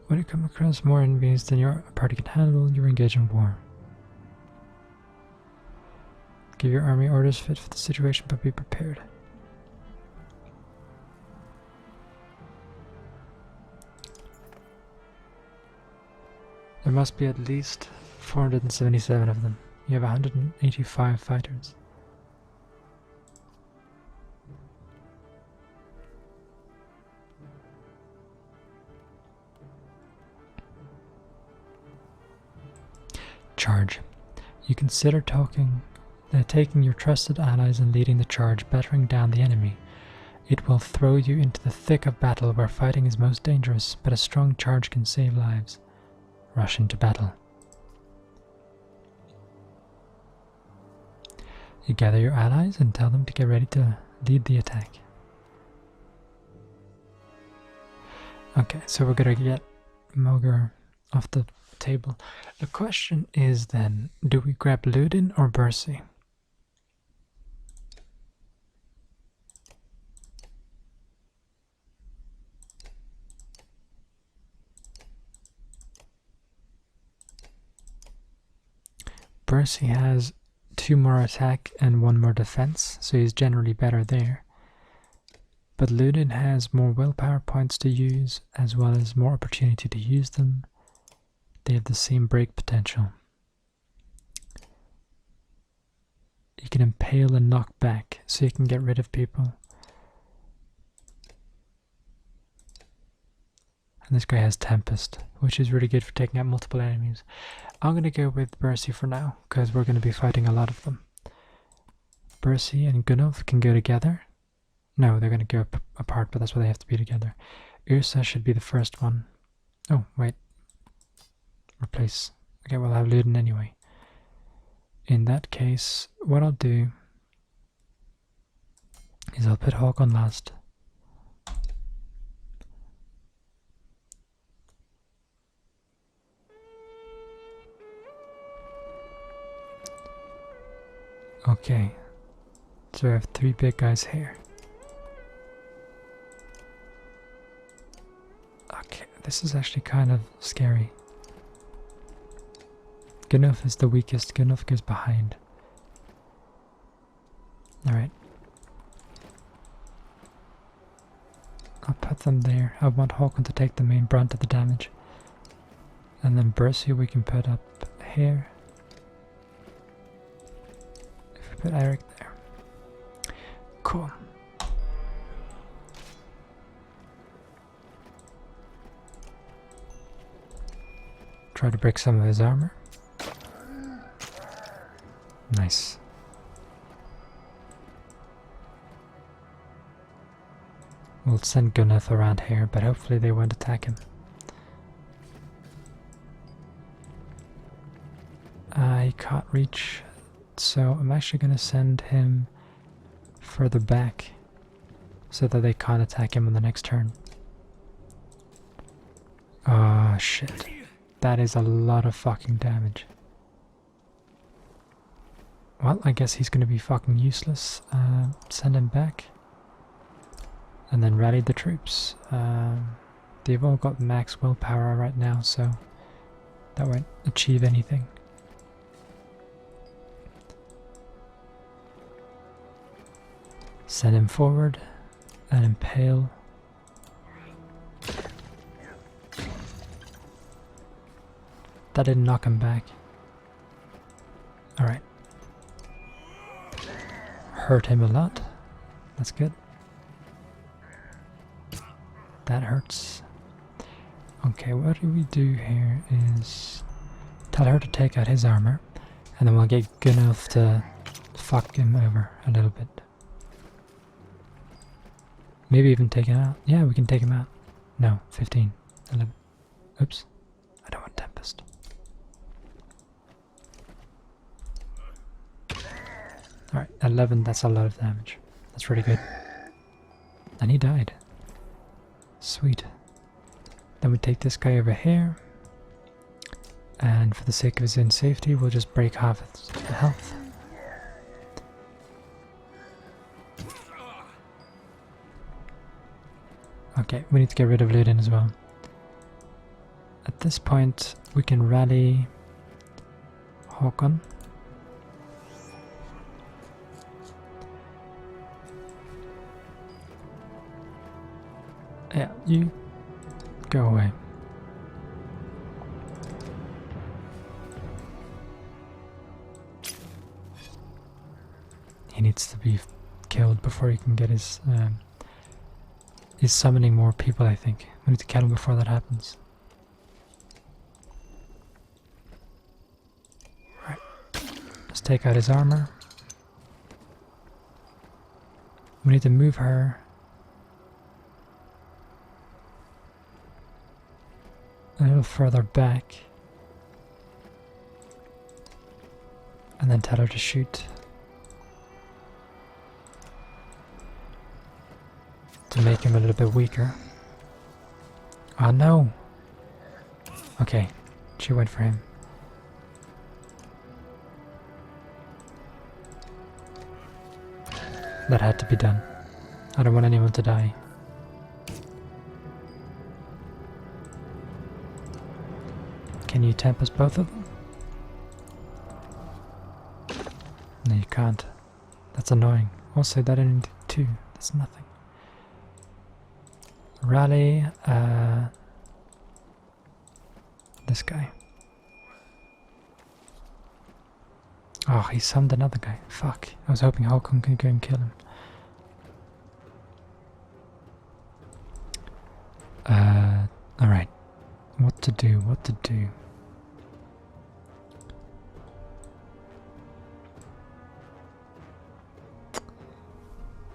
A: When you come across more enemies than your party can handle, you engage in war. Give your army orders fit for the situation, but be prepared. There must be at least 477 of them. You have 185 fighters. Charge. You consider taking your trusted allies and leading the charge, battering down the enemy. It will throw you into the thick of battle where fighting is most dangerous, but a strong charge can save lives. Rush into battle. You gather your allies and tell them to get ready to lead the attack. Okay, so we're gonna get Moger off the table. The question is then, do we grab Ludin or Bercy? Bercy has 2 more attack and 1 more defense, so he's generally better there. But Ludin has more willpower points to use, as well as more opportunity to use them. They have the same break potential. You can impale and knock back, so you can get rid of people. And this guy has Tempest, which is really good for taking out multiple enemies. I'm going to go with Bercy for now, because we're going to be fighting a lot of them. Bercy and Gunnulf can go together. No, they're going to go apart, but that's why they have to be together. Ursa should be the first one. Oh, wait. Replace. Okay, we'll have Ludin anyway. In that case, what I'll do is I'll put Håkon last. Okay, so I have 3 big guys here. Okay, this is actually kind of scary. Gunnulf is the weakest. Gunnulf goes behind. Alright. I'll put them there. I want Håkon to take the main brunt of the damage. And then Bercy we can put up here. If we put Eric there. Cool. Try to break some of his armor. Nice. We'll send Gunnulf around here, but hopefully they won't attack him. He can't reach, so I'm actually going to send him further back so that they can't attack him on the next turn. Oh shit. That is a lot of fucking damage. Well, I guess he's going to be fucking useless. Send him back. And then rally the troops. They've all got max willpower right now, so that won't achieve anything. Send him forward and impale. That didn't knock him back. Alright. Hurt him a lot. That's good. That hurts. Okay, what we do here is tell her to take out his armor, and then we'll get Gunnulf to fuck him over a little bit. Maybe even take him out. Yeah, we can take him out. No, 15, 11. Oops, I don't want Tempest. Alright, 11, that's a lot of damage. That's really good. And he died. Sweet. Then we take this guy over here. And for the sake of his own safety, we'll just break half his health. Okay, we need to get rid of Ludin as well. At this point, we can rally Håkon. Yeah, you go away. He needs to be killed before he can get his... he's summoning more people, I think. We need to kill him before that happens. Right. Let's take out his armor. We need to move her a little further back. And then tell her to shoot. To make him a little bit weaker. Oh no! Okay, she went for him. That had to be done. I don't want anyone to die. Can you tempest both of them? No, you can't. That's annoying. Also, that only did 2. That's nothing. Rally, this guy. Oh, he summoned another guy. Fuck. I was hoping Håkon could go and kill him. Alright. What to do, what to do.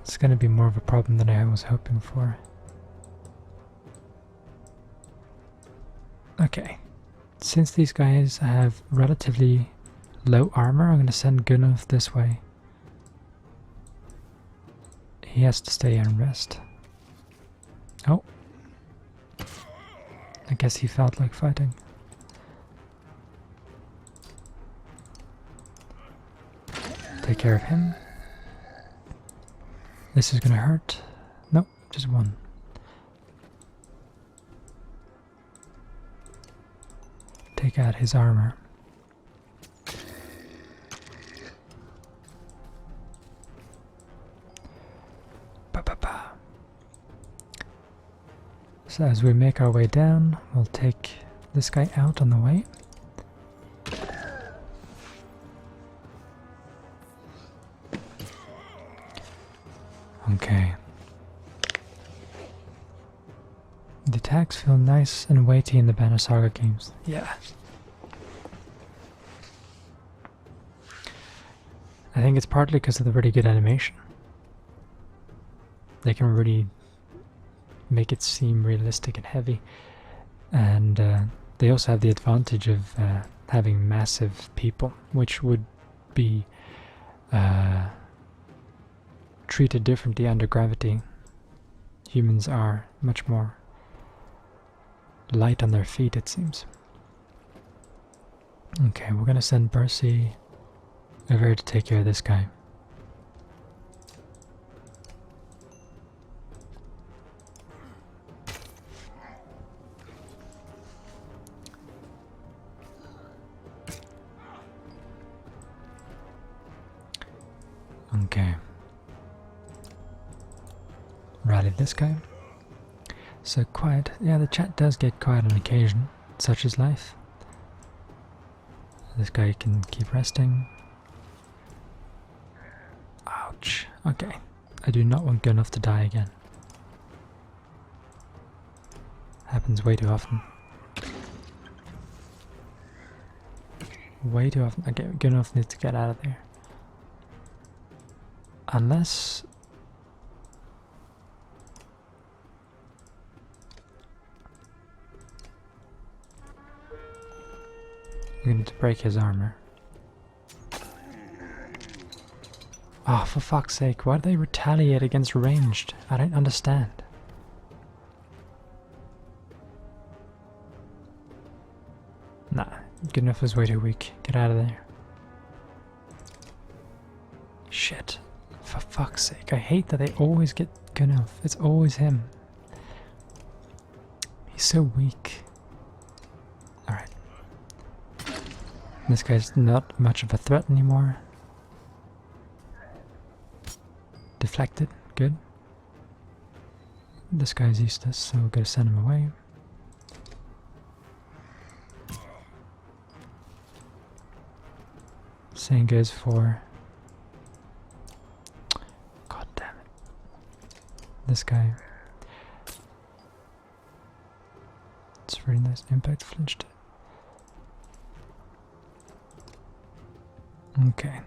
A: It's gonna be more of a problem than I was hoping for. Okay. Since these guys have relatively low armor, I'm gonna send Gunnulf this way. He has to stay and rest. Oh. I guess he felt like fighting. Take care of him. This is gonna hurt. Nope, just 1. Take out his armor. Ba-ba-ba. So as we make our way down, we'll take this guy out on the way. Okay. The attacks feel nice and weighty in the Banner Saga games. Yeah. I think it's partly because of the really good animation. They can really make it seem realistic and heavy. And they also have the advantage of having massive people, which would be treated differently under gravity. Humans are much more light on their feet, it seems. Okay, we're gonna send Percy over here to take care of this guy. Okay. Rally this guy. So quiet. Yeah, the chat does get quiet on occasion. Such is life. This guy can keep resting. Ouch. Okay. I do not want Gunnulf to die again. Happens way too often. Way too often. Okay, good enough need to get out of there. Unless... we need to break his armor. Oh, for fuck's sake, why do they retaliate against ranged? I don't understand. Nah, good enough is way too weak. Get out of there. Shit. For fuck's sake, I hate that they always get good enough. It's always him. He's so weak. Alright. This guy's not much of a threat anymore. Deflected, good. This guy's useless, so we're gonna send him away. Same goes for... God damn it. This guy. It's very nice. Impact flinched. Okay.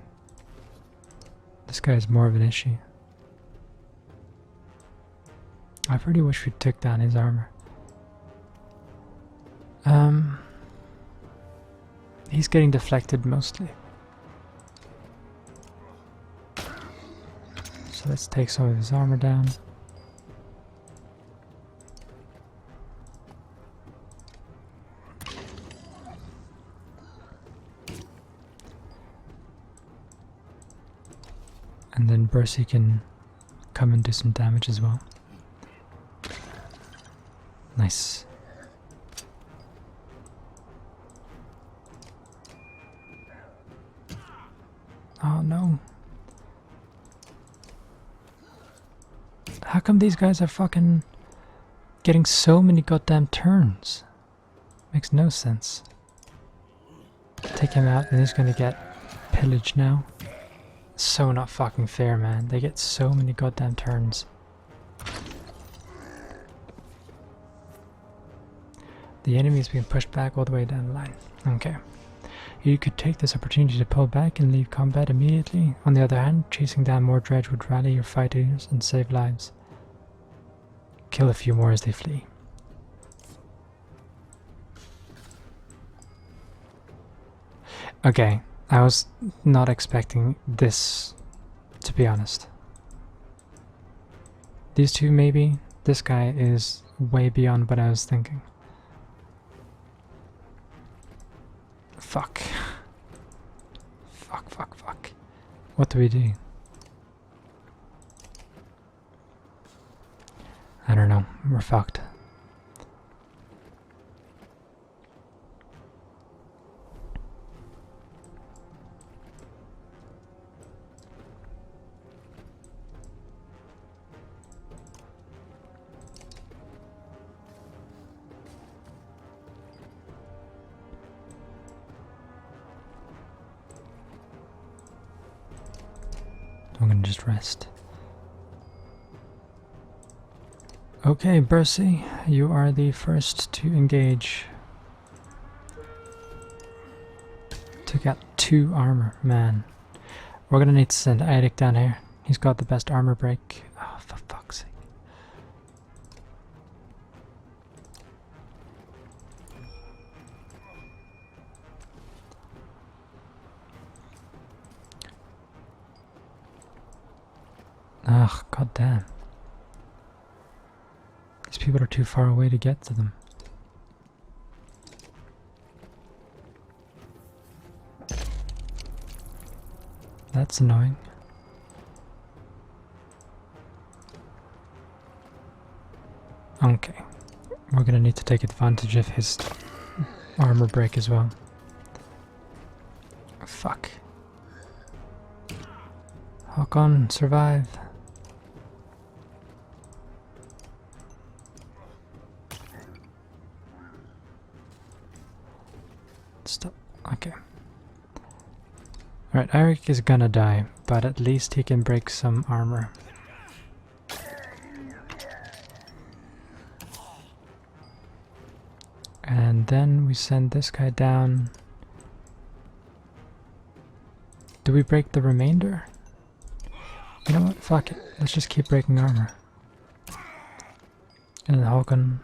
A: This guy is more of an issue. I really wish we took down his armor. He's getting deflected mostly. So let's take some of his armor down. And then Bercy can come and do some damage as well. Nice. Oh no. How come these guys are fucking getting so many goddamn turns? Makes no sense. Take him out and he's gonna get pillaged now. So not fucking fair, man. They get so many goddamn turns. The enemy is being pushed back all the way down the line. Okay. You could take this opportunity to pull back and leave combat immediately. On the other hand, chasing down more dredge would rally your fighters and save lives. Kill a few more as they flee. Okay, I was not expecting this, to be honest. These two maybe. This guy is way beyond what I was thinking. Fuck. Fuck, fuck, fuck. What do we do? I don't know. We're fucked. I'm gonna just rest. Okay, Bercy, you are the first to engage. Took out 2 armor, man. We're gonna need to send Eirik down here. He's got the best armor break. Oh, for fuck's sake. Ugh, goddamn. These people are too far away to get to them. That's annoying. Okay. We're gonna need to take advantage of his armor break as well. Fuck. Håkon, survive. Stop. Okay. Alright, Eirik is gonna die, but at least he can break some armor. And then we send this guy down. Do we break the remainder? You know what? Fuck it. Let's just keep breaking armor. And then Håkon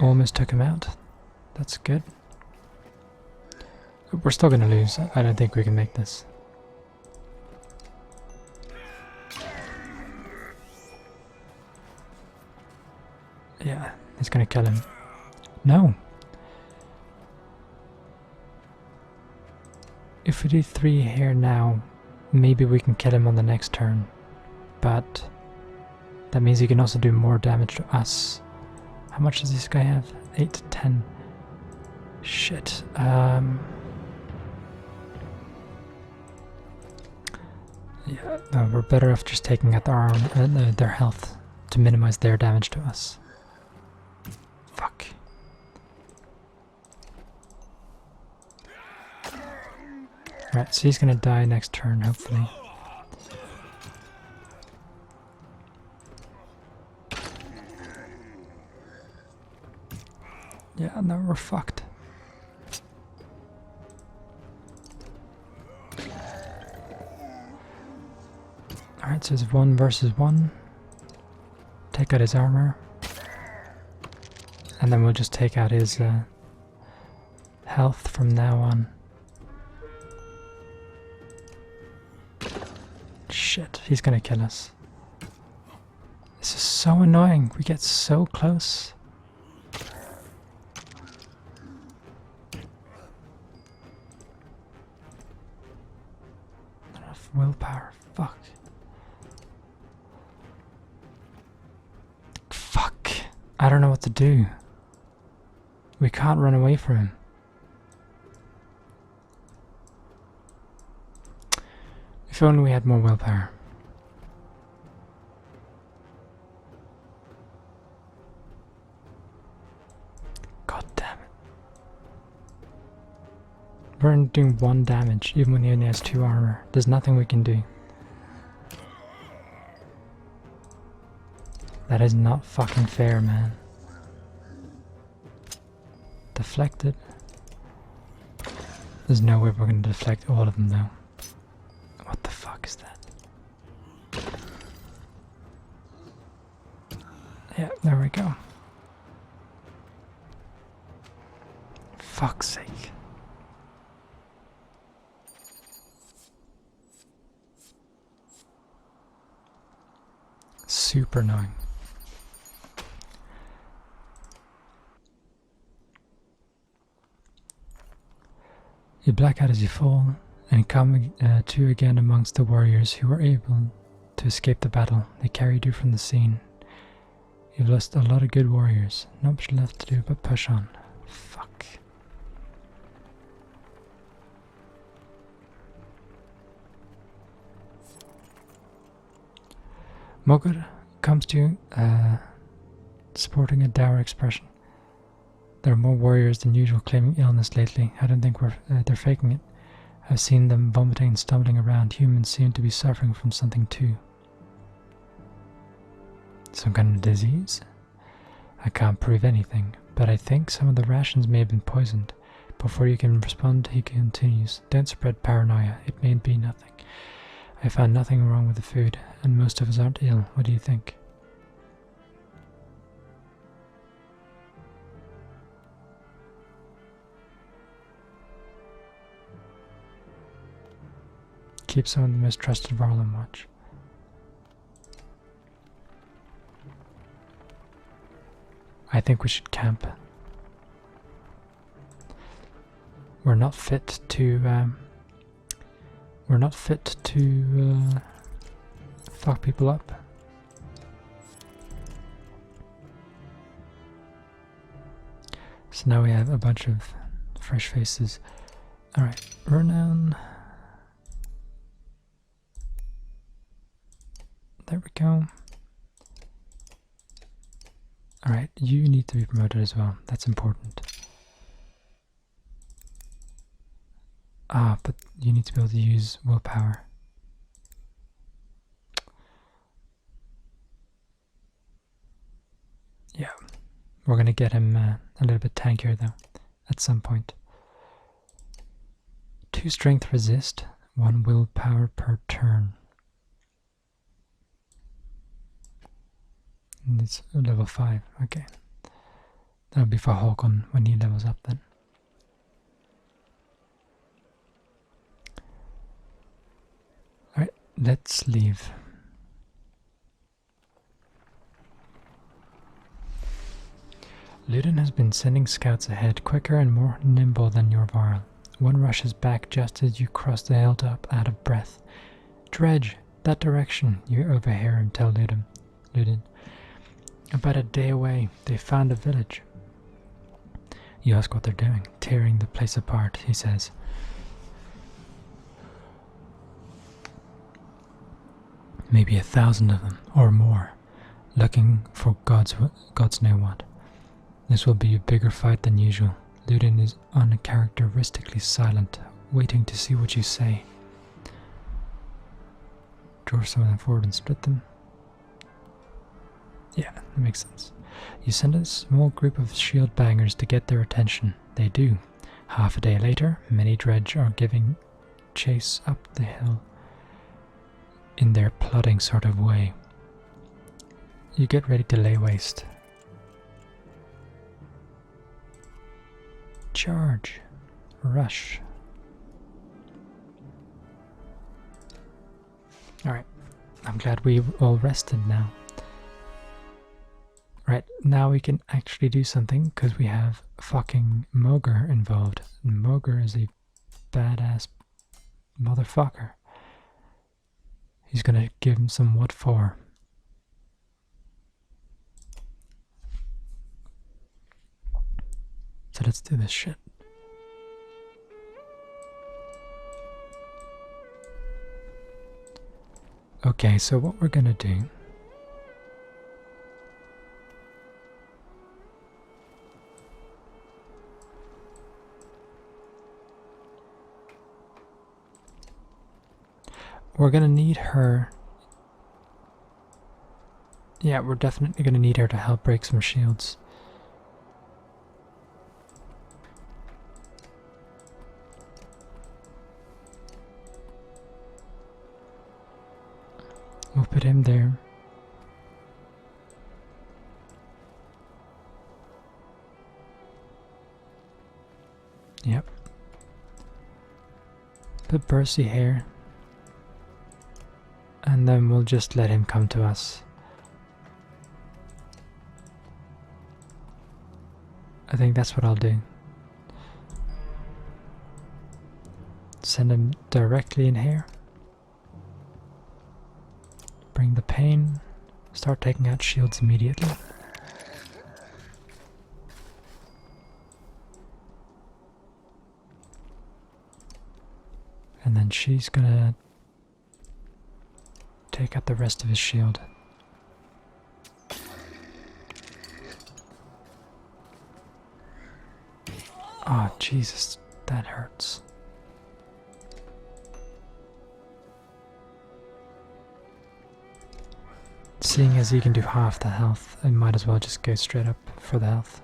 A: almost took him out. That's good. We're still gonna lose. I don't think we can make this. Yeah, he's gonna kill him. No! If we do 3 here now, maybe we can kill him on the next turn. But that means he can also do more damage to us. How much does this guy have? 8 to 10. Shit. Yeah, no, we're better off just taking out their health to minimize their damage to us. Fuck. Right, so he's gonna die next turn, hopefully. Yeah, no, we're fucked. Alright, so it's 1 versus 1. Take out his armor. And then we'll just take out his health from now on. Shit, he's gonna kill us. This is so annoying. We get so close. Not enough willpower. Fuck. Fuck. I don't know what to do. We can't run away from him. If only we had more willpower. God damn it. We're doing 1 damage even when he only has 2 armor. There's nothing we can do. That is not fucking fair, man. Deflected. There's no way we're gonna deflect all of them though. What the fuck is that? Yeah, there we go. Fuck's sake. Super annoying. You black out as you fall, and come to again amongst the warriors who were able to escape the battle. They carried you from the scene. You've lost a lot of good warriors. Not much left to do but push on. Fuck. Mogur comes to you, sporting a dour expression. There are more warriors than usual claiming illness lately. I don't think they're faking it. I've seen them vomiting and stumbling around. Humans seem to be suffering from something too. Some kind of disease? I can't prove anything, but I think some of the rations may have been poisoned. Before you can respond, he continues. Don't spread paranoia. It may be nothing. I found nothing wrong with the food, and most of us aren't ill. What do you think? Keep some of the most trusted Varl on watch. I think we should camp. We're not fit to fuck people up. So now we have a bunch of fresh faces. Alright, renown. There we go. Alright, you need to be promoted as well. That's important. Ah, but you need to be able to use willpower. We're gonna get him a little bit tankier though, at some point. 2 strength resist, 1 willpower per turn. And it's level 5, okay. That'll be for Håkon when he levels up then. Alright, let's leave. Ludin has been sending scouts ahead, quicker and more nimble than your Varl. One rushes back just as you cross the hilltop, out of breath. Dredge, that direction, you overhear him tell Ludin. About a day away, they found a village. You ask what they're doing. Tearing the place apart, he says. Maybe 1,000 of them, or more, looking for God's know what. This will be a bigger fight than usual. Ludin is uncharacteristically silent, waiting to see what you say. Draw some of them forward and split them. Yeah, that makes sense. You send a small group of shield bangers to get their attention. They do. Half a day later, many dredge are giving chase up the hill in their plodding sort of way. You get ready to lay waste. Charge. Rush. Alright, I'm glad we all rested now. Right, now we can actually do something because we have fucking Mogr involved. And Mogr is a badass motherfucker. He's gonna give him some what for. So let's do this shit. Okay, so what we're gonna do we're gonna need her. Yeah, we're definitely gonna need her to help break some shields. We'll put him there. Yep. Put Percy here. And then we'll just let him come to us. I think that's what I'll do. Send him directly in here. Bring the pain. Start taking out shields immediately. And then she's gonna take out the rest of his shield. Oh, Jesus, that hurts. Seeing as he can do half the health, I might as well just go straight up for the health.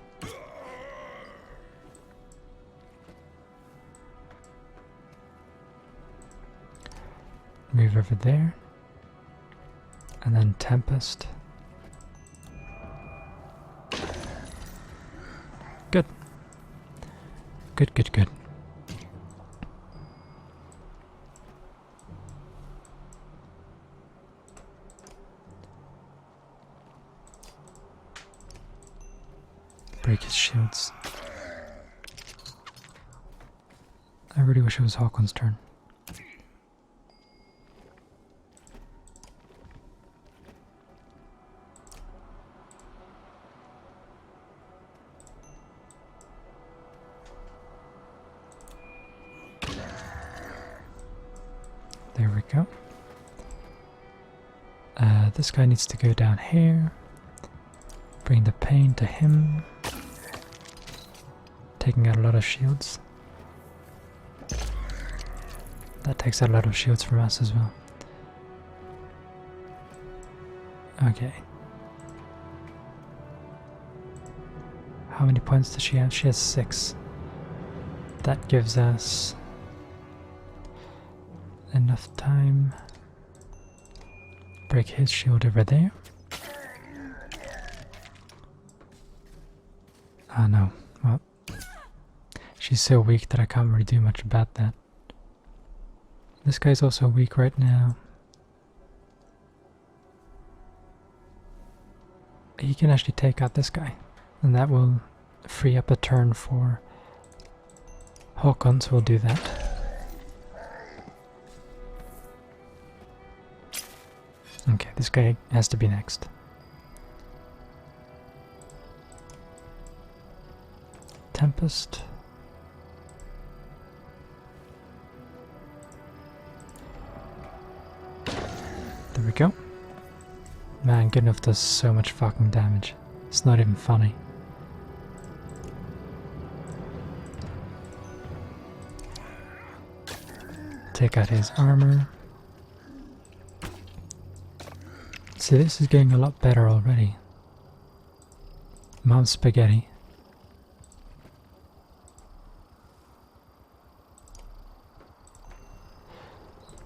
A: Move over there. And then Tempest. Good. Good, good, good. Break his shields. I really wish it was Håkon's turn. There we go. This guy needs to go down here. Bring the pain to him. Taking out a lot of shields. That takes out a lot of shields from us as well. Okay. How many points does she have? She has 6. That gives us enough time. Break his shield over there. Ah, no. Well, she's so weak that I can't really do much about that. This guy's also weak right now. He can actually take out this guy, and that will free up a turn for Håkon, so we'll do that. Okay, this guy has to be next. Tempest. There we go. Man, good enough does so much fucking damage. It's not even funny. Take out his armor. See, this is getting a lot better already. Mom spaghetti.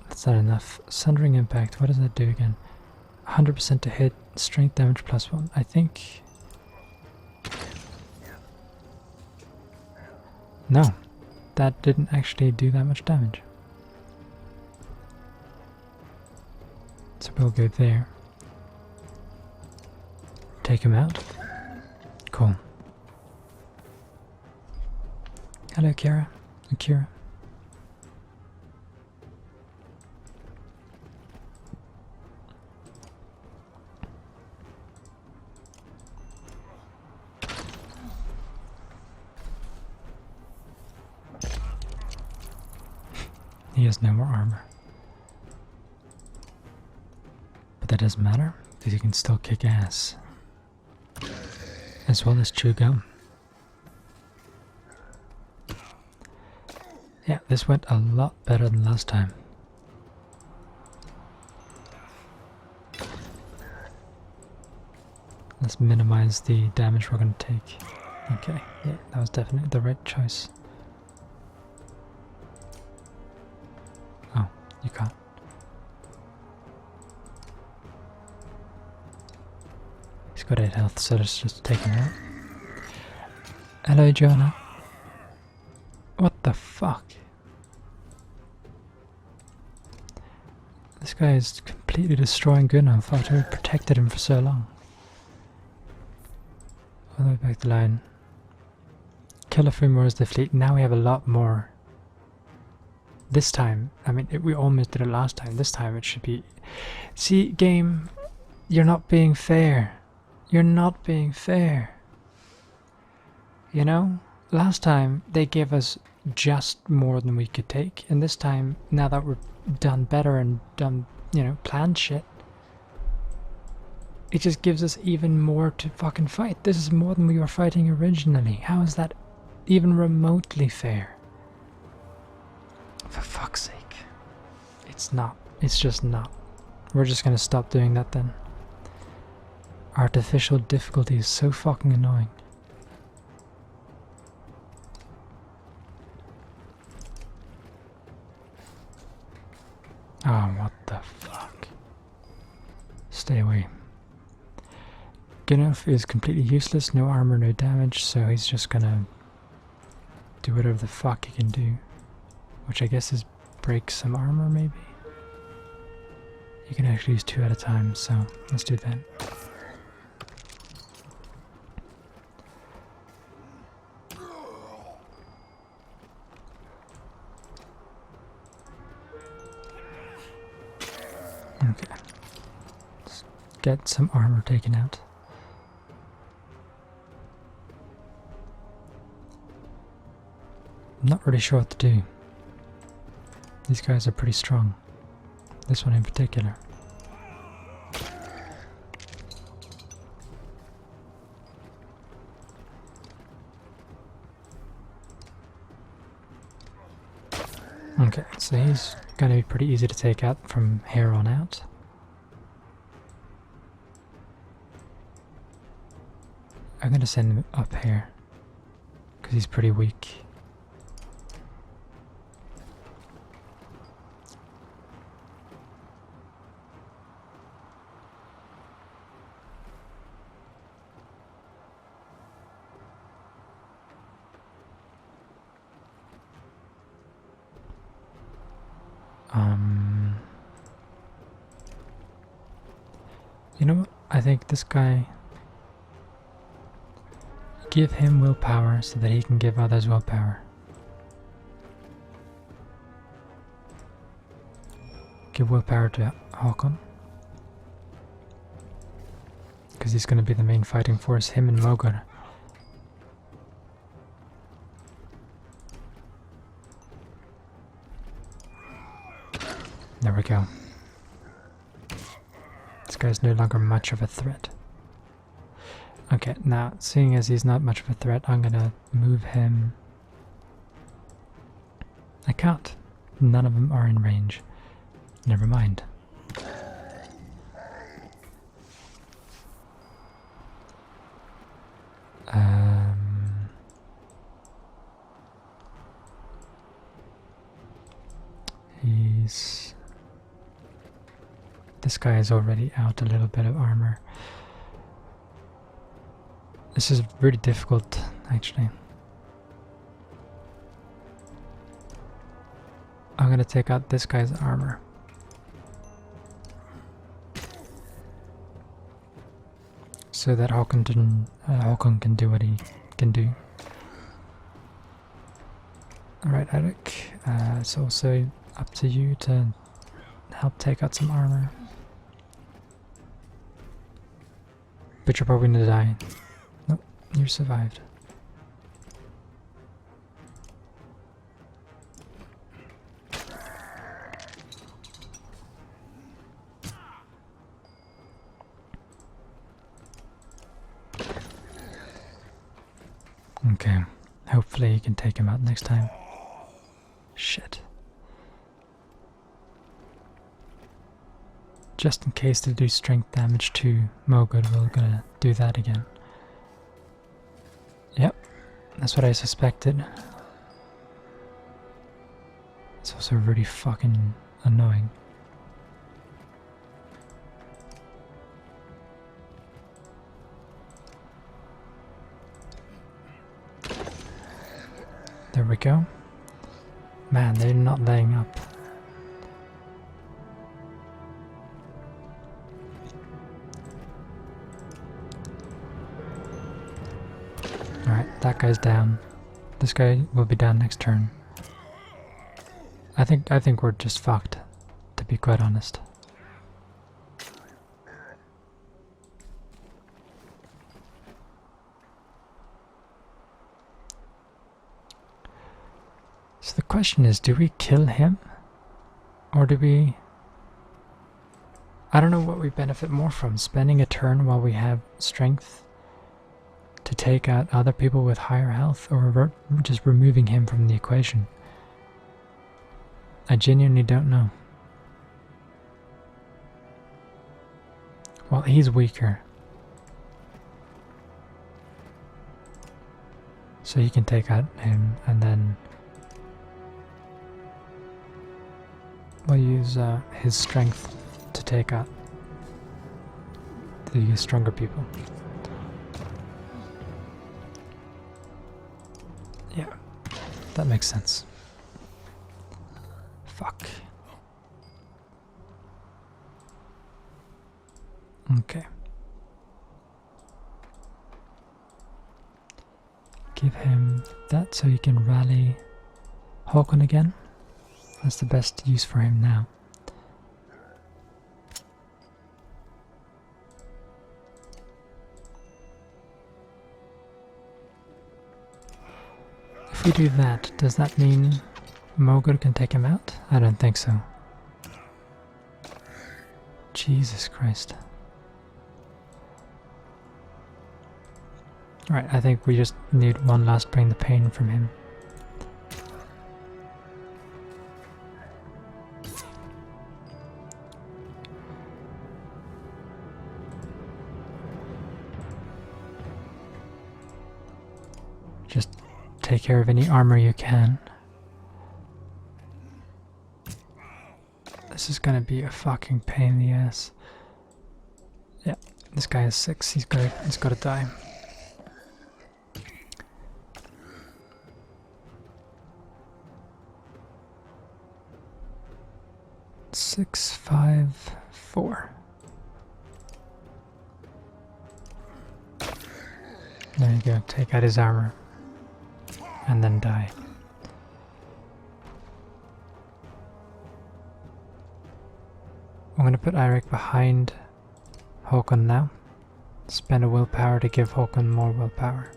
A: That's not enough. Sundering impact, what does that do again? 100% to hit, strength damage +1. I think... No, that didn't actually do that much damage. So we'll go there. Take him out. Cool. Hello, Kira. Akira. He has no more armor. But that doesn't matter, because he can still kick ass. As well as chew gum. Yeah, this went a lot better than last time. Let's minimize the damage we're going to take. Okay, yeah, that was definitely the right choice. Oh, you can't. He's got 8 health, so let's just take him out. Hello, Jonah. What the fuck? This guy is completely destroying Gunnar after we protected him for so long. All the way back the line. Kill a few more as the fleet. Now we have a lot more. This time, I mean, we almost did it last time. This time it should be... See, game, you're not being fair. You're not being fair. You know? Last time, they gave us just more than we could take. And this time, now that we're done better and done, you know, planned shit, it just gives us even more to fucking fight. This is more than we were fighting originally. How is that even remotely fair? For fuck's sake. It's not. It's just not. We're just gonna stop doing that then. Artificial difficulty is so fucking annoying. Oh, what the fuck. Stay away. Gunnar is completely useless, no armor, no damage, so he's just gonna do whatever the fuck he can do. Which I guess is break some armor, maybe? You can actually use 2 at a time, so let's do that. Okay. Let's get some armor taken out. I'm not really sure what to do. These guys are pretty strong. This one in particular. Okay, so he's going to be pretty easy to take out from here on out. I'm going to send him up here. because he's pretty weak. You know what? I think this guy, give him willpower so that he can give others willpower. Give willpower to Håkon, because he's going to be the main fighting force, him and Mogr. There we go. This guy's no longer much of a threat. Okay, now, seeing as he's not much of a threat, I'm gonna move him. I can't. None of them are in range. Never mind. This guy is already out a little bit of armor. This is really difficult, actually. I'm gonna take out this guy's armor. So that Håkon can do what he can do. Alright, Eric. It's also up to you to help take out some armor. But you're probably gonna die. Nope, you survived. Okay, hopefully you can take him out next time. Shit. Just in case they do strength damage to Mogr, we're gonna do that again. Yep, that's what I suspected. It's also really fucking annoying. There we go. Man, they're not laying up. Alright, that guy's down. This guy will be down next turn. I think we're just fucked, to be quite honest. So the question is, do we kill him? Or do we... I don't know what we benefit more from, spending a turn while we have strength to take out other people with higher health, or just removing him from the equation. I genuinely don't know. Well, he's weaker. So he can take out him, and then we'll use his strength to take out the stronger people. Yeah, that makes sense. Fuck. Okay. Give him that so he can rally Håkon again. That's the best use for him now. If we do that, does that mean Mogr can take him out? I don't think so. Jesus Christ. Alright, I think we just need one last bring the pain from him. take care of any armor you can. This is gonna be a fucking pain in the ass. Yeah, this guy is 6. He's gotta die. Six, 5, 4. There you go. Take out his armor, and then die. I'm gonna put Eirik behind Håkon now. Spend a willpower to give Håkon more willpower.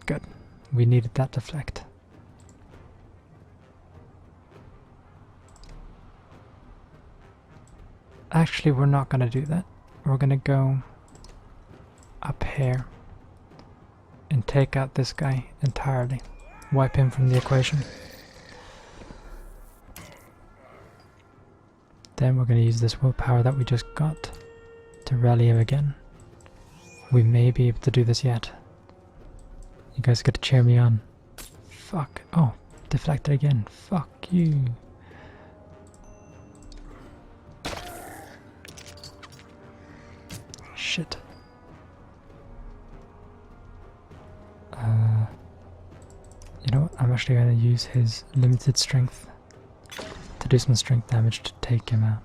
A: Good. We needed that deflect. Actually, we're not gonna do that. We're gonna go up here and take out this guy entirely. Wipe him from the equation. Then we're going to use this willpower that we just got to rally him again. We may be able to do this yet. You guys got to cheer me on. Fuck. Oh, deflected again. Fuck you. Shit. You know what? I'm actually going to use his limited strength to do some strength damage to take him out.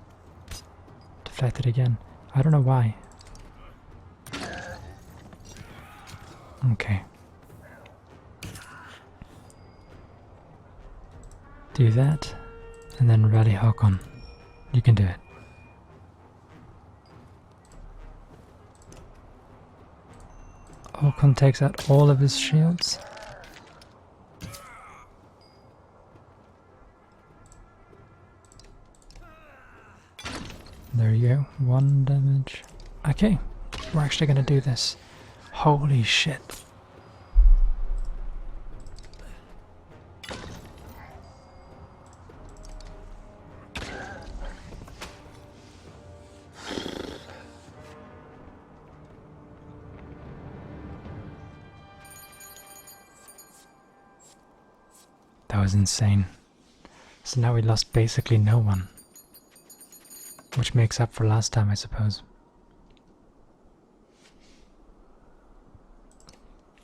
A: Deflected again. I don't know why. Okay. Do that, and then rally Håkon. You can do it. Håkon takes out all of his shields. There you go, 1 damage. Okay, we're actually gonna do this. Holy shit. That was insane. So now we lost basically no one. Which makes up for last time, I suppose.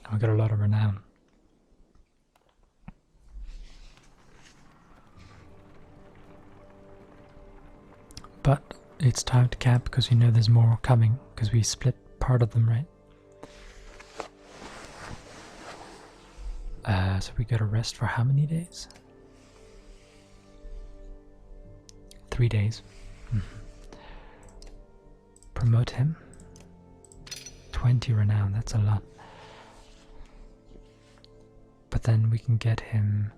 A: And we got a lot of renown. But it's time to camp because we know there's more coming because we split part of them, right? So we gotta rest for how many days? 3 days. Promote him. 20 renown, that's a lot. But then we can get him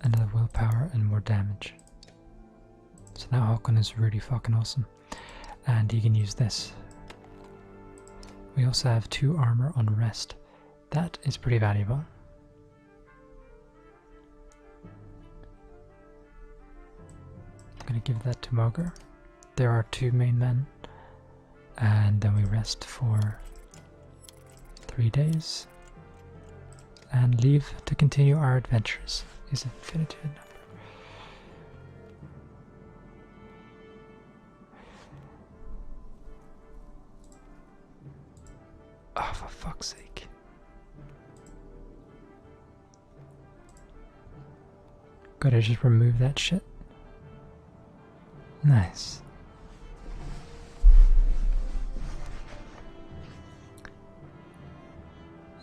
A: another willpower and more damage. So now Håkon is really fucking awesome. And he can use this. We also have 2 armor on rest. That is pretty valuable. I'm gonna give that to Mogr. There are 2 main men. And then we rest for 3 days. And leave to continue our adventures. Is infinity a number? Oh, for fuck's sake. Gotta just remove that shit. Nice.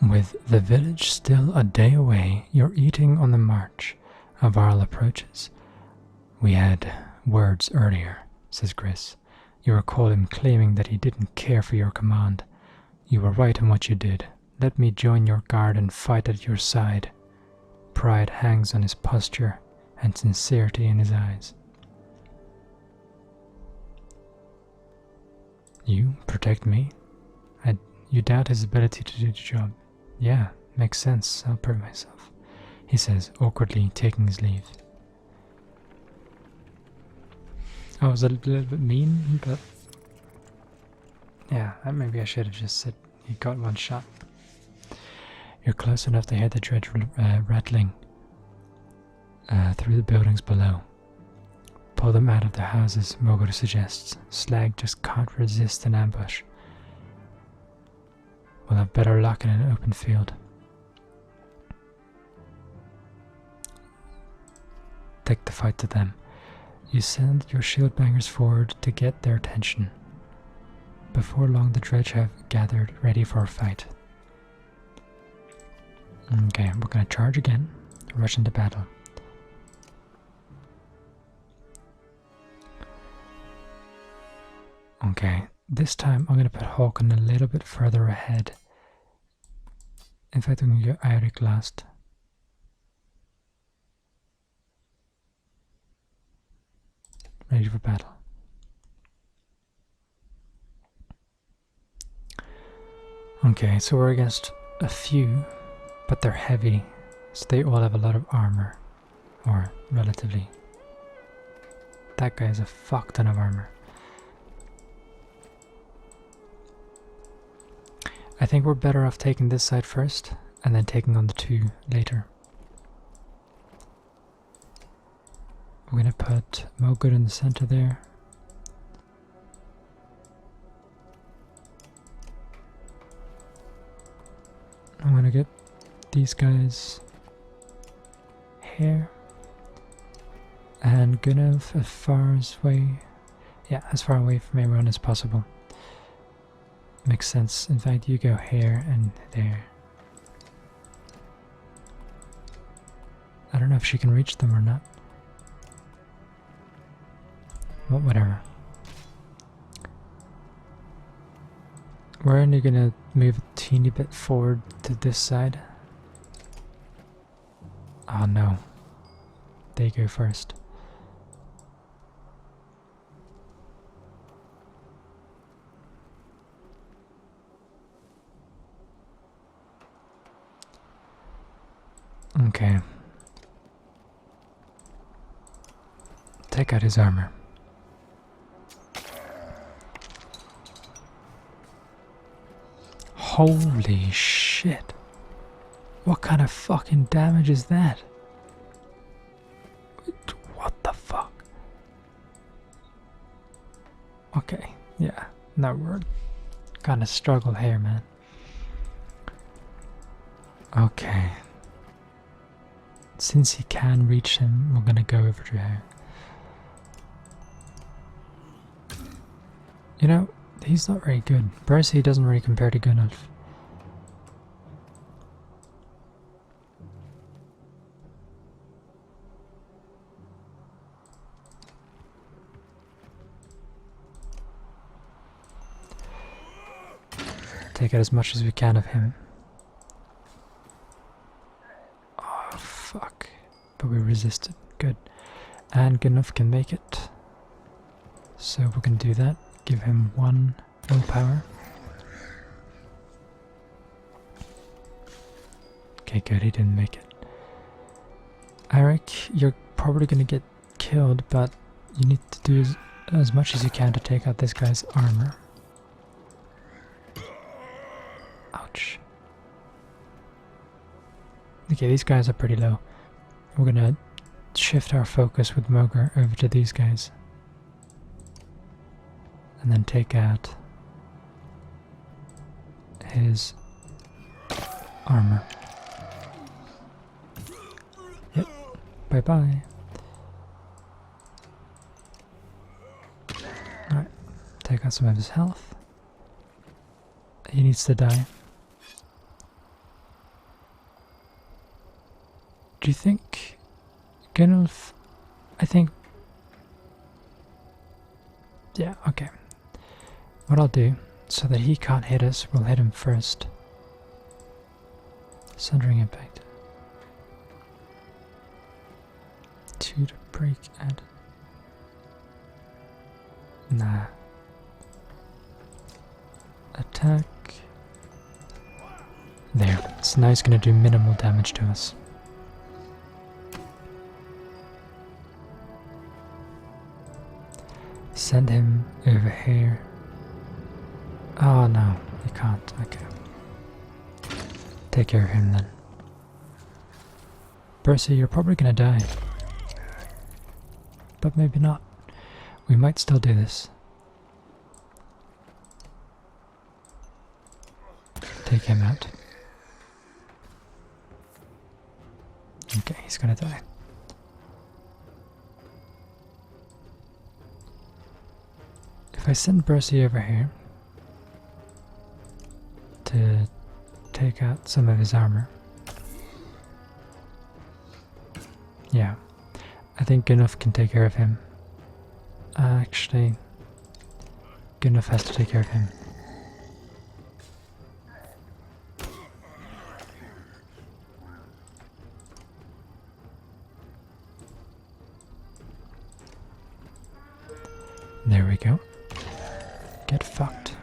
A: With the village still a day away, you're eating on the march. A Varl approaches. We had words earlier, says Gris. You recall him claiming that he didn't care for your command. You were right in what you did. Let me join your guard and fight at your side. Pride hangs on his posture and sincerity in his eyes. You protect me? You doubt his ability to do the job. Yeah, makes sense, I'll prove myself, he says, awkwardly taking his leave. I was a little bit mean, but Yeah, maybe I should have just said he got one shot. You're close enough to hear the dredge rattling through the buildings below. Pull them out of their houses, Mogor suggests. Slag just can't resist an ambush. We'll have better luck in an open field. Take the fight to them. You send your shield bangers forward to get their attention. Before long, the dredge have gathered, ready for a fight. Okay, we're gonna charge again. Rush into battle. Okay, this time I'm gonna put Håkon a little bit further ahead. In fact, I'm gonna go Eirik last. Ready for battle. Okay, so we're against a few, but they're heavy, so they all have a lot of armor. Or relatively. That guy has a fuck ton of armor. I think we're better off taking this side first, and then taking on the two later. We're gonna put Mogor in the center there. I'm gonna get these guys here. And Gunnulf as far away from everyone as possible. Makes sense. In fact, you go here and there. I don't know if she can reach them or not. Well, whatever. We're only gonna move a teeny bit forward to this side. Oh no. They go first. Okay. Take out his armor. Holy shit. What kind of fucking damage is that? What the fuck? Okay, yeah. Now we're gonna struggle here, man. Okay. Since he can reach him, we're gonna go over to her. You know, he's not very good. Percy doesn't really compare to Gunnulf. Take out as much as we can of him. Oh, fuck. But we resisted. Good. And Gunnulf can make it. So we can do that. Give him 1 willpower. Okay, good, he didn't make it. Eirik, you're probably gonna get killed, but you need to do as much as you can to take out this guy's armor. Ouch. Okay, these guys are pretty low. We're gonna shift our focus with Mogor over to these guys. And then take out his armor. Yep. Bye-bye. Alright. Take out some of his health. He needs to die. Do you think Gunnulf? I think. Yeah, okay. What I'll do, so that he can't hit us, we'll hit him first. Sundering impact. 2 to break and. Nah. Attack. There. So now he's gonna do minimal damage to us. Send him over here. Oh no, you can't. Okay. Take care of him then. Percy, you're probably gonna die. But maybe not. We might still do this. Take him out. Okay, he's gonna die. If I send Percy over here to take out some of his armor. Yeah, I think Gunnulf can take care of him. Actually, Gunnulf has to take care of him. There we go. Get fucked.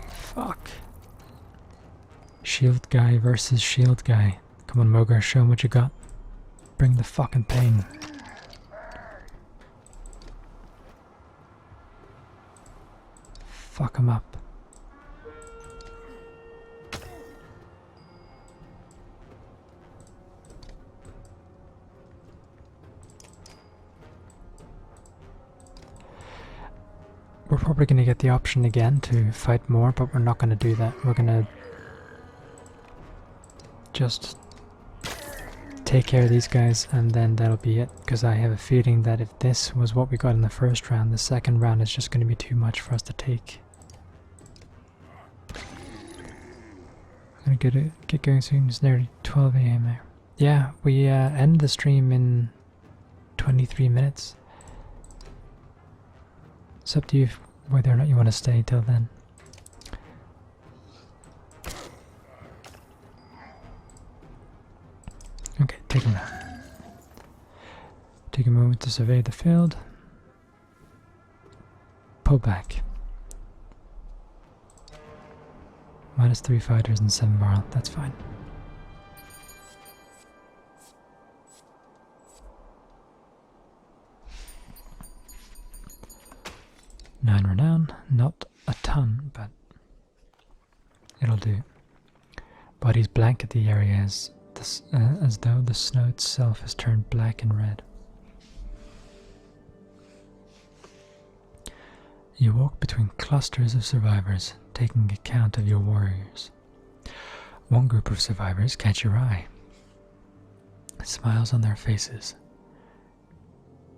A: Fuck. Shield guy versus shield guy. Come on, Mogar, show him what you got. Bring the fucking pain. Fuck him up. We're probably going to get the option again to fight more, but we're not going to do that. We're going to just take care of these guys and then that'll be it. Because I have a feeling that if this was what we got in the first round, the second round is just going to be too much for us to take. I'm going to get going soon. It's nearly 12 AM now. Yeah, we end the stream in 23 minutes. It's up to you whether or not you want to stay till then. Okay, take him out. Take a moment to survey the field. Pull back. -3 fighters and 7 moral, that's fine. Nine renown, not a ton, but it'll do. Bodies blanket the area as though the snow itself has turned black and red. You walk between clusters of survivors, taking account of your warriors. One group of survivors catch your eye. Smiles on their faces.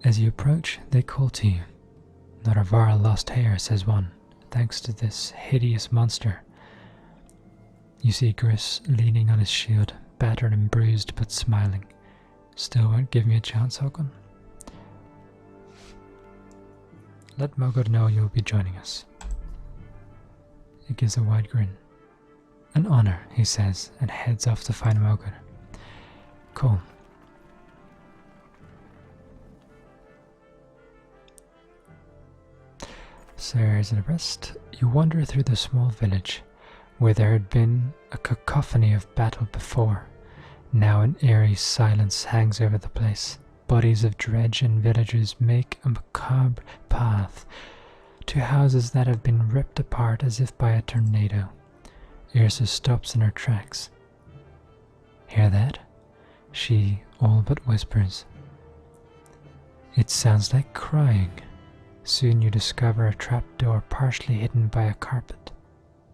A: As you approach, they call to you. Not a Vara lost hair, says one, thanks to this hideous monster. You see Gris leaning on his shield, battered and bruised but smiling. Still won't give me a chance, Håkon. Let Mogod know you'll be joining us. He gives a wide grin. An honor, he says, and heads off to find Mogod. Cool. Sirs and rest, you wander through the small village, where there had been a cacophony of battle before. Now an eerie silence hangs over the place. Bodies of dredge and villagers make a macabre path to houses that have been ripped apart as if by a tornado. Yrsa stops in her tracks. Hear that? She all but whispers. It sounds like crying. Soon you discover a trapdoor partially hidden by a carpet.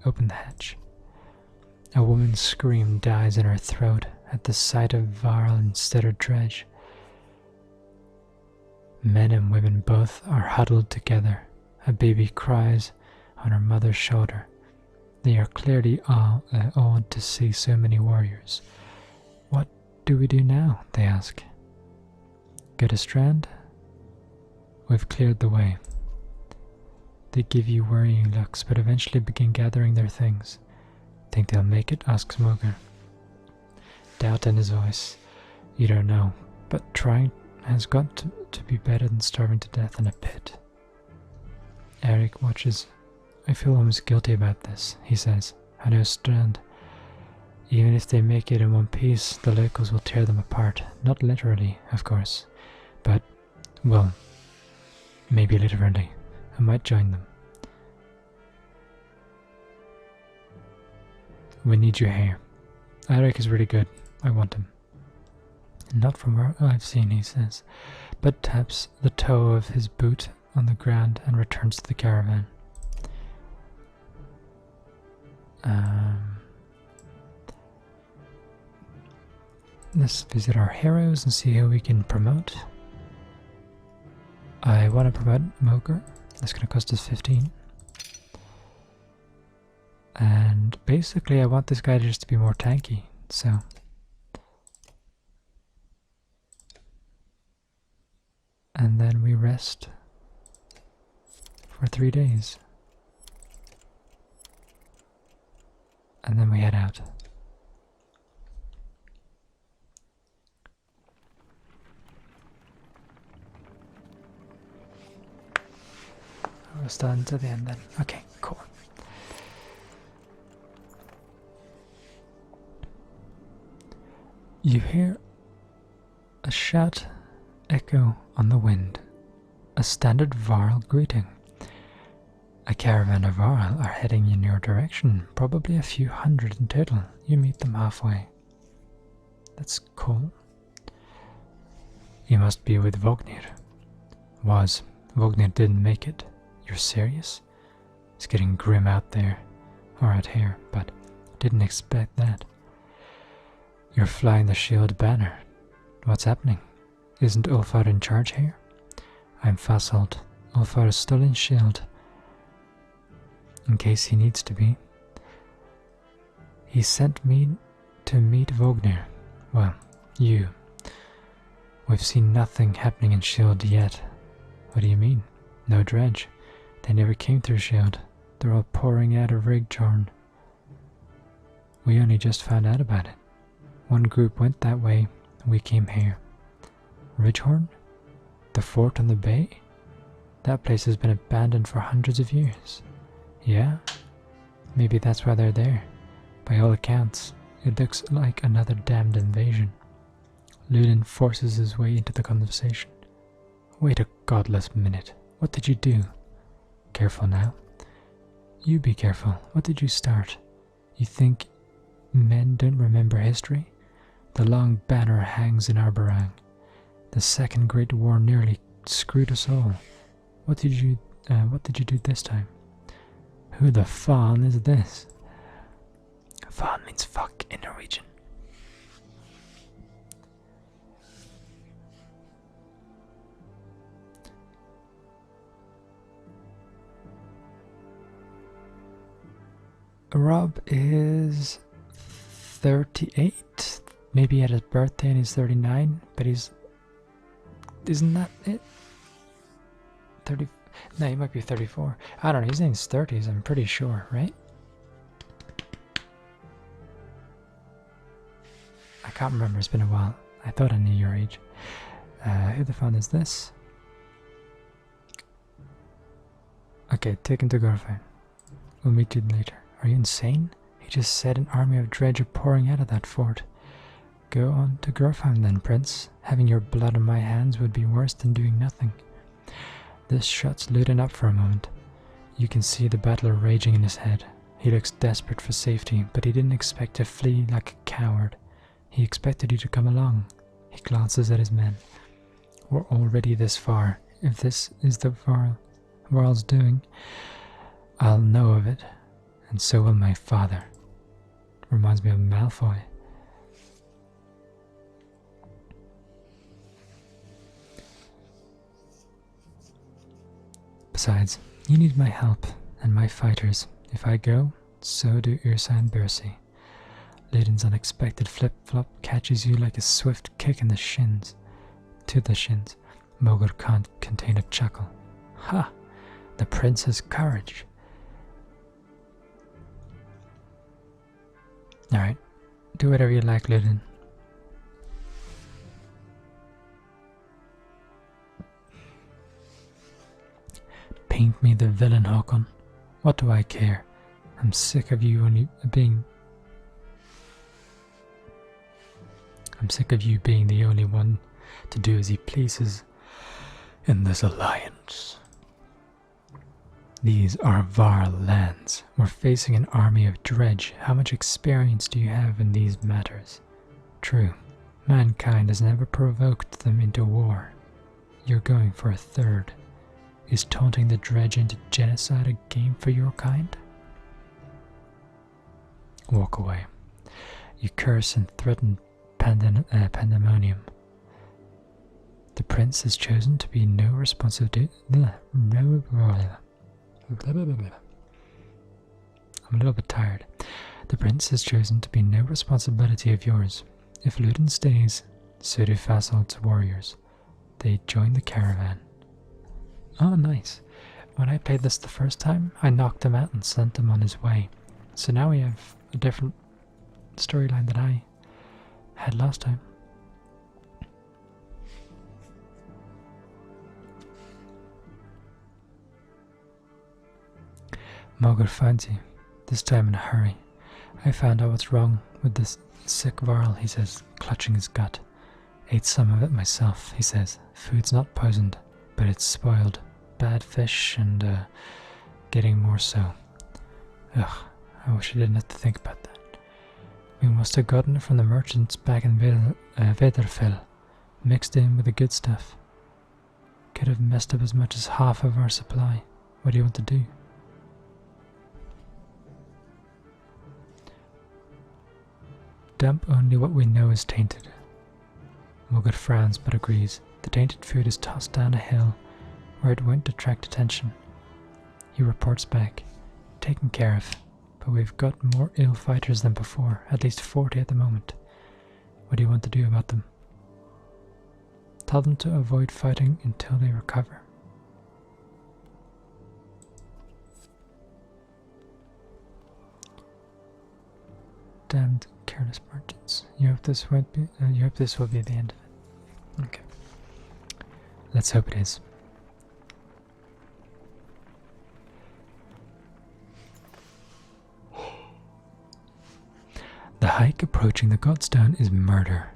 A: Open the hatch. A woman's scream dies in her throat at the sight of Varl instead of Dredge. Men and women both are huddled together. A baby cries on her mother's shoulder. They are clearly awed to see so many warriors. What do we do now? They ask. Get a strand? We've cleared the way. They give you worrying looks, but eventually begin gathering their things. Think they'll make it? Asks Mogar. Doubt in his voice. You don't know, but trying has got to be better than starving to death in a pit. Eric watches. I feel almost guilty about this, he says. I know Strand. Even if they make it in one piece, the locals will tear them apart. Not literally, of course, but, well, maybe literally. I might join them. We need your hair. Eric is really good. I want him. Not from where I've seen, he says, but taps the toe of his boot on the ground and returns to the caravan. Let's visit our heroes and see who we can promote. I want to promote Moker. That's going to cost us 15. And basically I want this guy just to be more tanky, so... And then we rest for 3 days. And then we head out. We're starting to the end then. Okay, cool. You hear a shout echo on the wind, a standard Varl greeting. A caravan of Varl are heading in your direction, probably a few hundred in total. You meet them halfway. That's cool. You must be with Vognir. Vognir didn't make it. You're serious? It's getting grim out there, or out here, but didn't expect that. You're flying the shield banner. What's happening? Isn't Ulfar in charge here? I'm Fasolt. Ulfar is still in shield. In case he needs to be. He sent me to meet Vognir. Well, you. We've seen nothing happening in shield yet. What do you mean? No dredge. They never came through shield. They're all pouring out of Rigjarn. We only just found out about it. One group went that way, and we came here. Ridgehorn? The fort on the bay? That place has been abandoned for hundreds of years. Yeah? Maybe that's why they're there. By all accounts, it looks like another damned invasion. Ludin forces his way into the conversation. Wait a godless minute. What did you do? Careful now. You be careful. What did you start? You think men don't remember history? The long banner hangs in our barang. The Second Great War nearly screwed us all. What did you do this time? Who the faen is this? Faen means fuck in Norwegian. Rob is 38. Maybe at his birthday and he's 39, but isn't that it? 30. No, he might be 34. I don't know, he's in his 30s, I'm pretty sure, right? I can't remember, it's been a while. I thought I knew your age. Who the fuck is this? Okay, take him to Gorfheim. We'll meet you later. Are you insane? He just said an army of dredge are pouring out of that fort. Go on to Gorfheim then, Prince. Having your blood on my hands would be worse than doing nothing. This shuts Ludin up for a moment. You can see the battle raging in his head. He looks desperate for safety, but he didn't expect to flee like a coward. He expected you to come along. He glances at his men. We're already this far. If this is the Varl's doing, I'll know of it, and so will my father. Reminds me of Malfoy. Besides, you need my help and my fighters. If I go, so do Ursa and Bercy. Ludin's unexpected flip-flop catches you like a swift kick in the shins. To the shins. Mogr can't contain a chuckle. Ha! The prince has courage. Alright, do whatever you like, Ludin. Paint me the villain, Håkon. What do I care? I'm sick of you being the only one to do as he pleases in this alliance. These are Var lands. We're facing an army of dredge. How much experience do you have in these matters? True. Mankind has never provoked them into war. You're going for a third. Is taunting the dredge into genocide a game for your kind? Walk away. You curse and threaten pandemonium. The prince has chosen to be no responsibility. I'm a little bit tired. The prince has chosen to be no responsibility of yours. If Ludin stays, so do Fasol's warriors. They join the caravan. Oh, nice. When I played this the first time, I knocked him out and sent him on his way. So now we have a different storyline that I had last time. Mogr finds you, this time in a hurry. I found out what's wrong with this sick Varl, he says, clutching his gut. Ate some of it myself, he says. Food's not poisoned, but it's spoiled. Bad fish and getting more so. Ugh, I wish I didn't have to think about that. We must have gotten it from the merchants back in Vederfell, mixed in with the good stuff. Could have messed up as much as half of our supply. What do you want to do? Dump only what we know is tainted. Mogr frowns but agrees. The tainted food is tossed down a hill where it won't attract attention. He reports back. Taken care of, but we've got more ill fighters than before, at least 40 at the moment. What do you want to do about them? Tell them to avoid fighting until they recover. Damned careless merchants. You hope this won't be. You hope this will be the end of it. Okay. Let's hope it is. The hike approaching the Godstone is murder.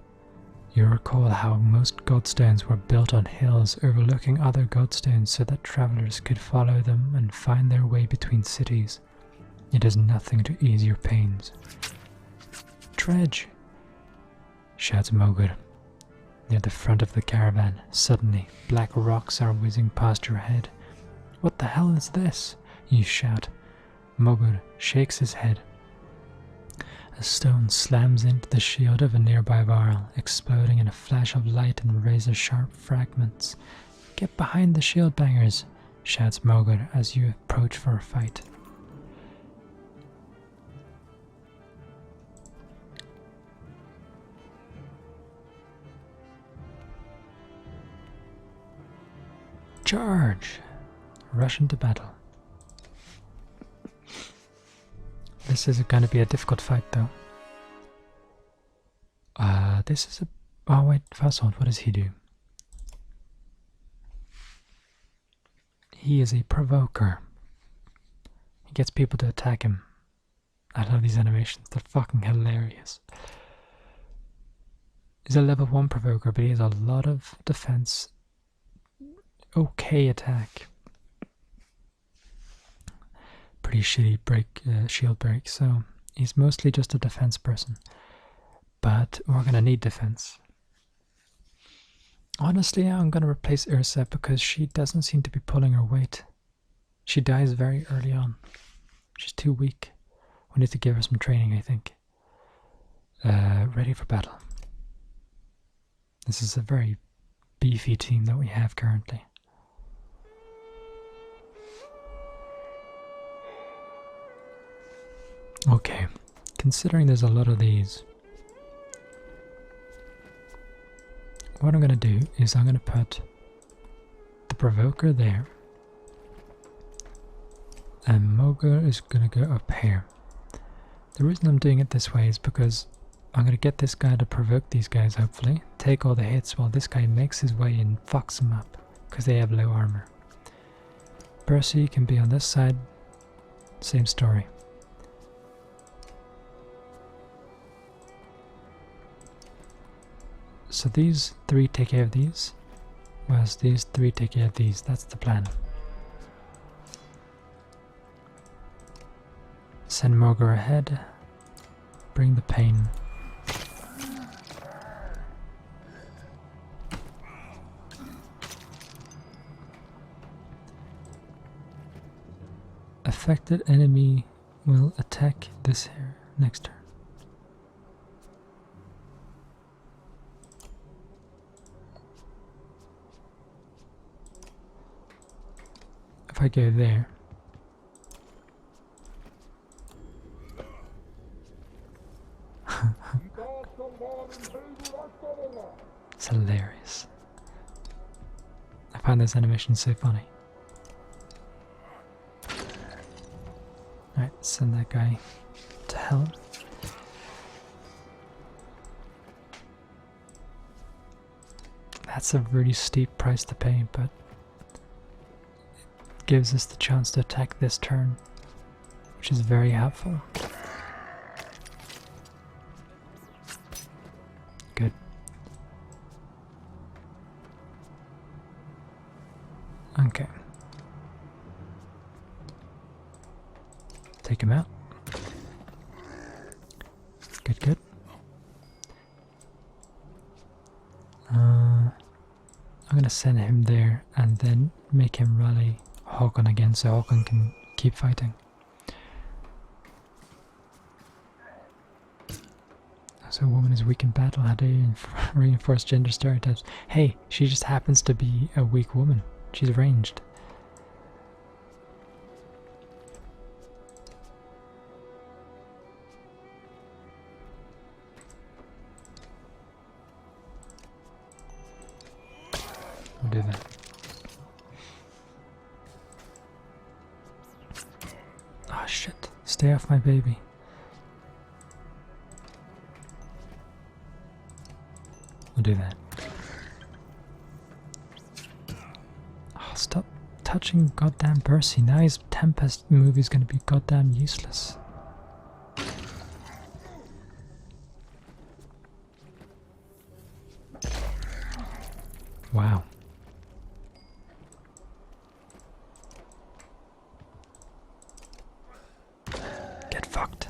A: You recall how most Godstones were built on hills overlooking other Godstones so that travelers could follow them and find their way between cities. It does nothing to ease your pains. Dredge! Shouts Mogr. Near the front of the caravan, suddenly, black rocks are whizzing past your head. What the hell is this? You shout. Mogr shakes his head. A stone slams into the shield of a nearby Varl, exploding in a flash of light and razor-sharp fragments. Get behind the shield bangers, shouts Mogr as you approach for a fight. Charge! Rush into battle. This is going to be a difficult fight, though. This is a... Oh wait, Fasol, what does he do? He is a provoker. He gets people to attack him. I love these animations, they're fucking hilarious. He's a level 1 provoker, but he has a lot of defense. Okay attack. Pretty shitty shield break, so he's mostly just a defense person. But we're gonna need defense. Honestly, I'm gonna replace Ursa because she doesn't seem to be pulling her weight. She dies very early on. She's too weak. We need to give her some training, I think. Ready for battle. This is a very beefy team that we have currently. Okay, considering there's a lot of these, what I'm going to do is I'm going to put the provoker there, and Mogr is going to go up here. The reason I'm doing it this way is because I'm going to get this guy to provoke these guys, hopefully, take all the hits while this guy makes his way and fucks them up, because they have low armor. Percy can be on this side, same story. So these three take care of these, whereas these three take care of these. That's the plan. Send Mogar ahead. Bring the pain. Affected enemy will attack this here next turn. If I go there, it's hilarious. I find this animation so funny. Alright, send that guy to hell. That's a really steep price to pay, but it gives us the chance to attack this turn, which is very helpful. Good. Okay. Take him out. Good, good. I'm gonna send him there and then make him rally Håkon again so Håkon can keep fighting. So a woman is weak in battle. How do you reinforce gender stereotypes? Hey, she just happens to be a weak woman. She's ranged. We'll do that. Ah, shit. Stay off my baby. We'll do that. Oh, stop touching goddamn Percy. Now his Tempest movie is gonna be goddamn useless. Wow. Get fucked.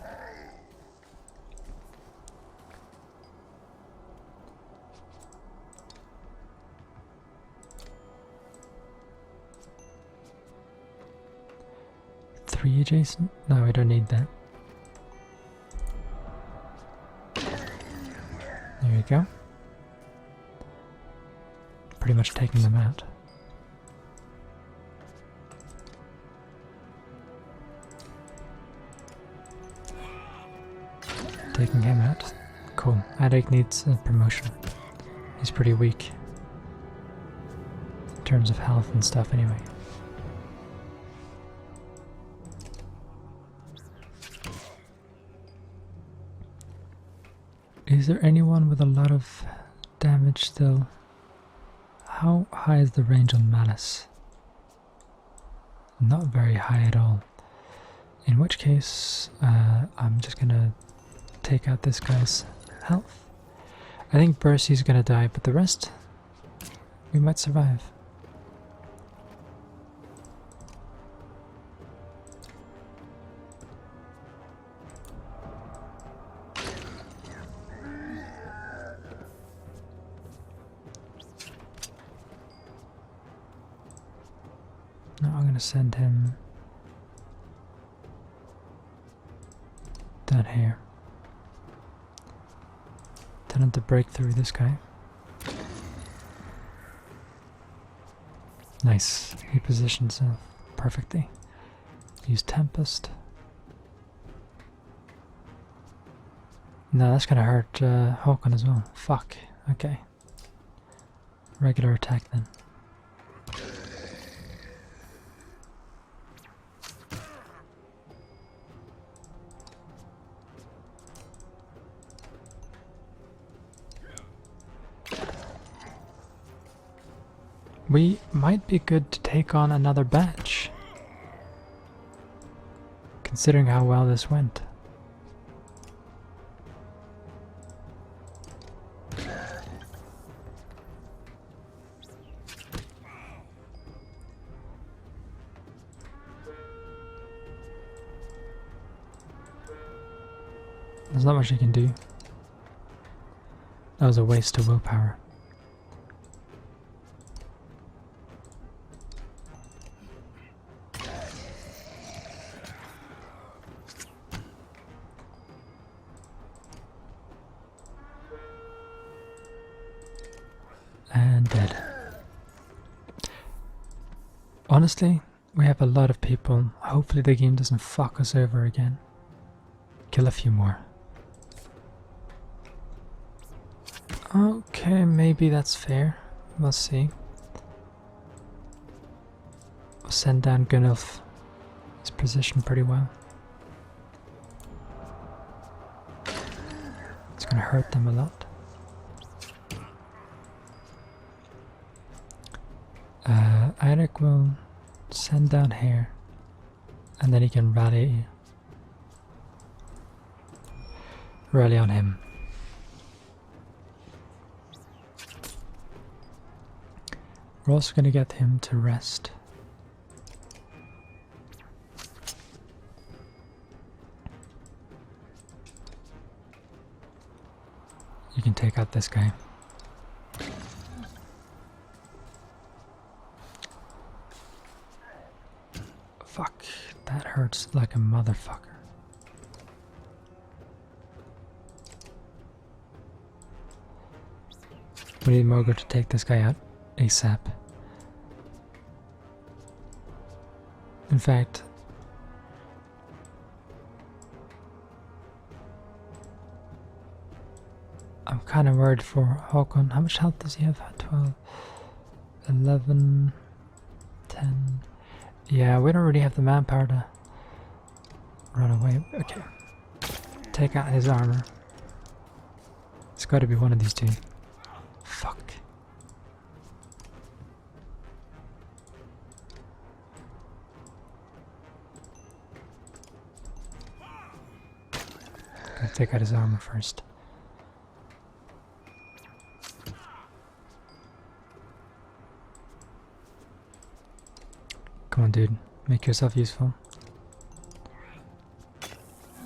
A: Three adjacent? No, I don't need that. There you go. Pretty much taking them out. Taking him out. Cool. Adek needs a promotion. He's pretty weak. In terms of health and stuff anyway. Is there anyone with a lot of damage still? How high is the range on Malice? Not very high at all. In which case, I'm just gonna take out this guy's health. I think Percy's gonna die, but the rest, we might survive. Now I'm gonna send him down here. Tell him to break through this guy. Nice. He positions him perfectly. Use Tempest. No, that's gonna hurt Håkon as well. Fuck. Okay. Regular attack then. We might be good to take on another batch, considering how well this went. There's not much I can do. That was a waste of willpower. And dead. Honestly, we have a lot of people. Hopefully the game doesn't fuck us over again. Kill a few more. Okay, maybe that's fair. We'll see. We'll send down Gunnulf. He's positioned pretty well. It's gonna hurt them a lot. Eirik will send down here, and then he can rally on him. We're also going to get him to rest. You can take out this guy. Fuck, that hurts like a motherfucker. We need Mogo to take this guy out ASAP. In fact, I'm kind of worried for Håkon. How much health does he have? 12, 11, 10. Yeah, we don't really have the manpower to run away. Okay. Take out his armor. It's got to be one of these two. Fuck. I'll take out his armor first. Come on, dude. Make yourself useful.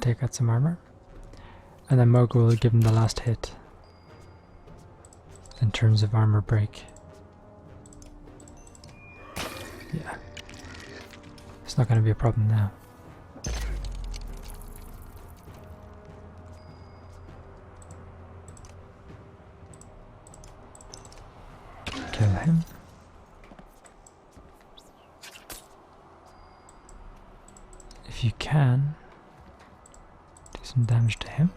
A: Take out some armor. And then Mogo will give him the last hit. In terms of armor break. Yeah. It's not going to be a problem now. Kill him. If you can, do some damage to him.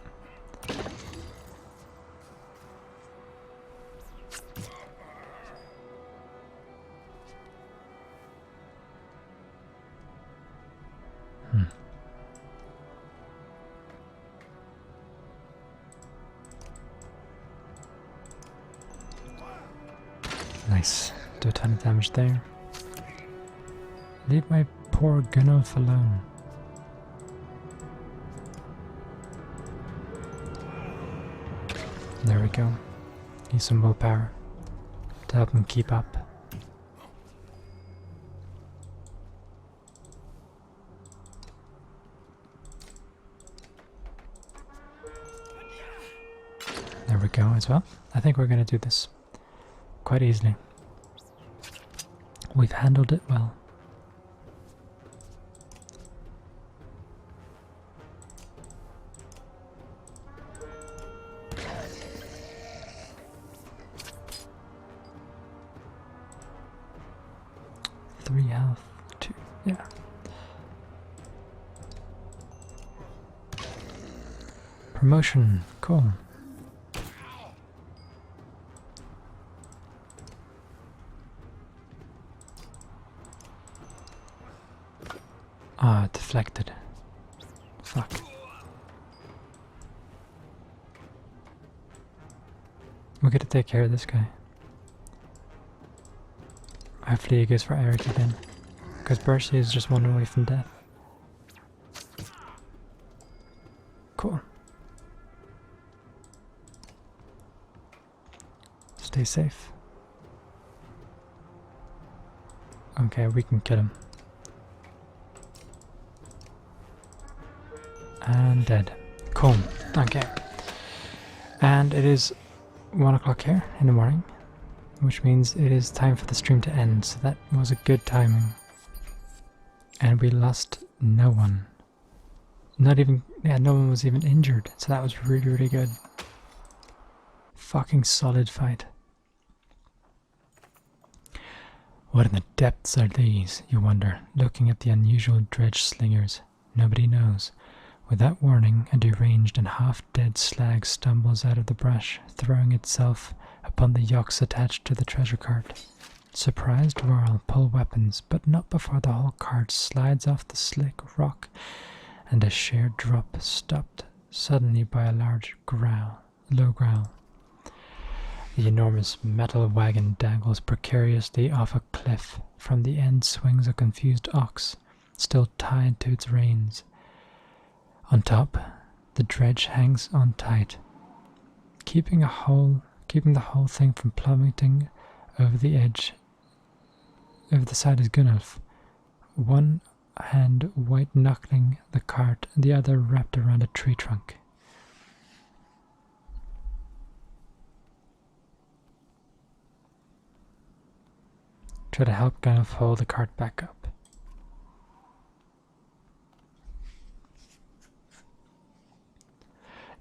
A: Nice. Do a ton of damage there. Leave my poor Gunnulf alone. There we go. Need some willpower to help him keep up. There we go as well. I think we're going to do this quite easily. We've handled it well. Three health, 2, yeah. Promotion, cool. Ah, deflected. Fuck. We gotta take care of this guy. Hopefully he goes for Eirik again. Because Percy is just one away from death. Cool. Stay safe. Okay, we can kill him. And dead. Cool. Okay. And it is 1 o'clock here in the morning, which means it is time for the stream to end, so that was a good timing. And we lost no one. Not even, yeah, no one was even injured, so that was really, really good. Fucking solid fight. What in the depths are these, you wonder, looking at the unusual dredge slingers? Nobody knows. Without warning, a deranged and half-dead slag stumbles out of the brush, throwing itself upon the yokes attached to the treasure cart. Surprised Varl pull weapons, but not before the whole cart slides off the slick rock, and a sheer drop stopped suddenly by a low growl. The enormous metal wagon dangles precariously off a cliff. From the end swings a confused ox, still tied to its reins. On top, the dredge hangs on tight, keeping the whole thing from plummeting over the edge. Over the side is Gunnulf, one hand white-knuckling the cart and the other wrapped around a tree trunk. Try to help Gunnulf hold the cart back up.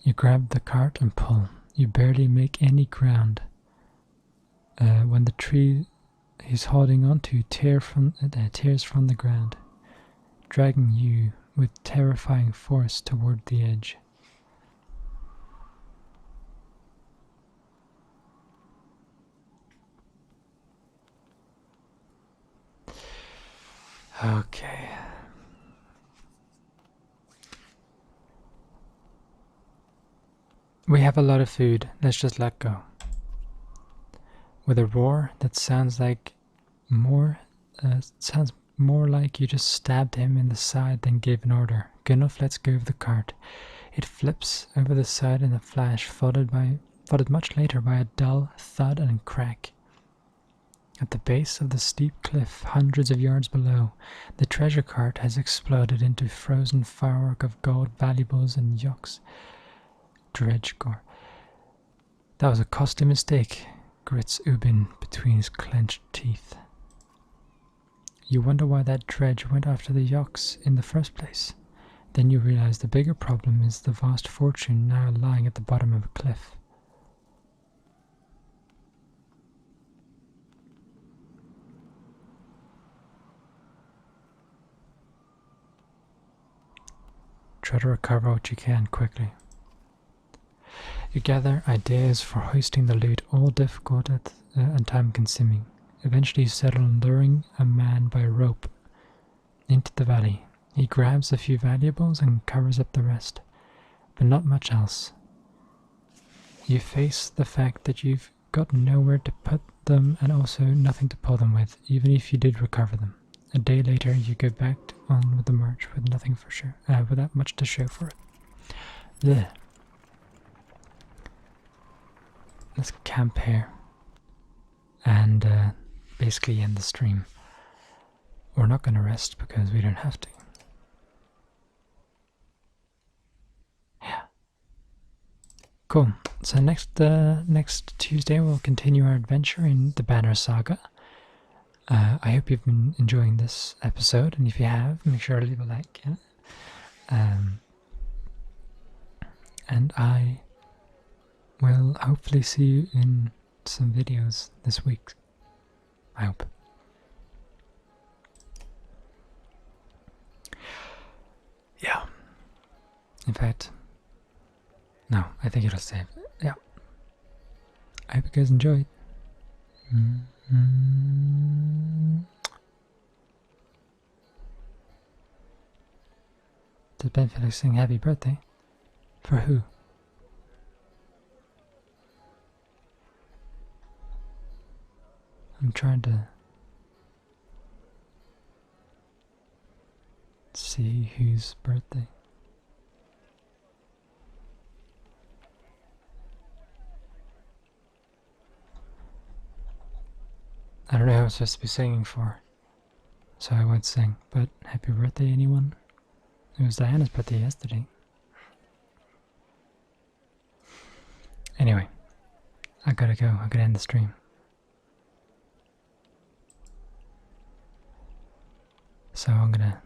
A: You grab the cart and pull. You barely make any ground. When the tree he's holding onto tears from the ground, dragging you with terrifying force toward the edge. Okay. We have a lot of food. Let's just let go. With a roar that sounds more like you just stabbed him in the side than gave an order, Gunnulf lets go of the cart. It flips over the side in a flash, followed much later by a dull thud and crack. At the base of the steep cliff, hundreds of yards below, the treasure cart has exploded into frozen firework of gold valuables and yokes. Dredge gore. That was a costly mistake, grits Ubin between his clenched teeth. You wonder why that dredge went after the yokes in the first place. Then you realize the bigger problem is the vast fortune now lying at the bottom of a cliff. Try to recover what you can quickly. You gather ideas for hoisting the loot, all difficult and time-consuming. Eventually you settle on luring a man by rope into the valley. He grabs a few valuables and covers up the rest, but not much else. You face the fact that you've got nowhere to put them and also nothing to pull them with, even if you did recover them. A day later you go back on with the march with nothing for sure, without much to show for it. Blech. Let's camp here and basically end the stream. We're not going to rest because we don't have to. Yeah. Cool. So next Tuesday we'll continue our adventure in the Banner Saga. I hope you've been enjoying this episode, and if you have, make sure to leave a like. Yeah? And I will hopefully see you in some videos this week. I hope. Yeah. In fact, no, I think it'll save. Yeah. I hope you guys enjoyed. Did Ben Felix sing happy birthday? For who? I'm trying to see whose birthday. I don't know who I'm supposed to be singing for, so I won't sing, but happy birthday anyone? It was Diana's birthday yesterday. Anyway, I gotta go. I gotta end the stream. So I'm gonna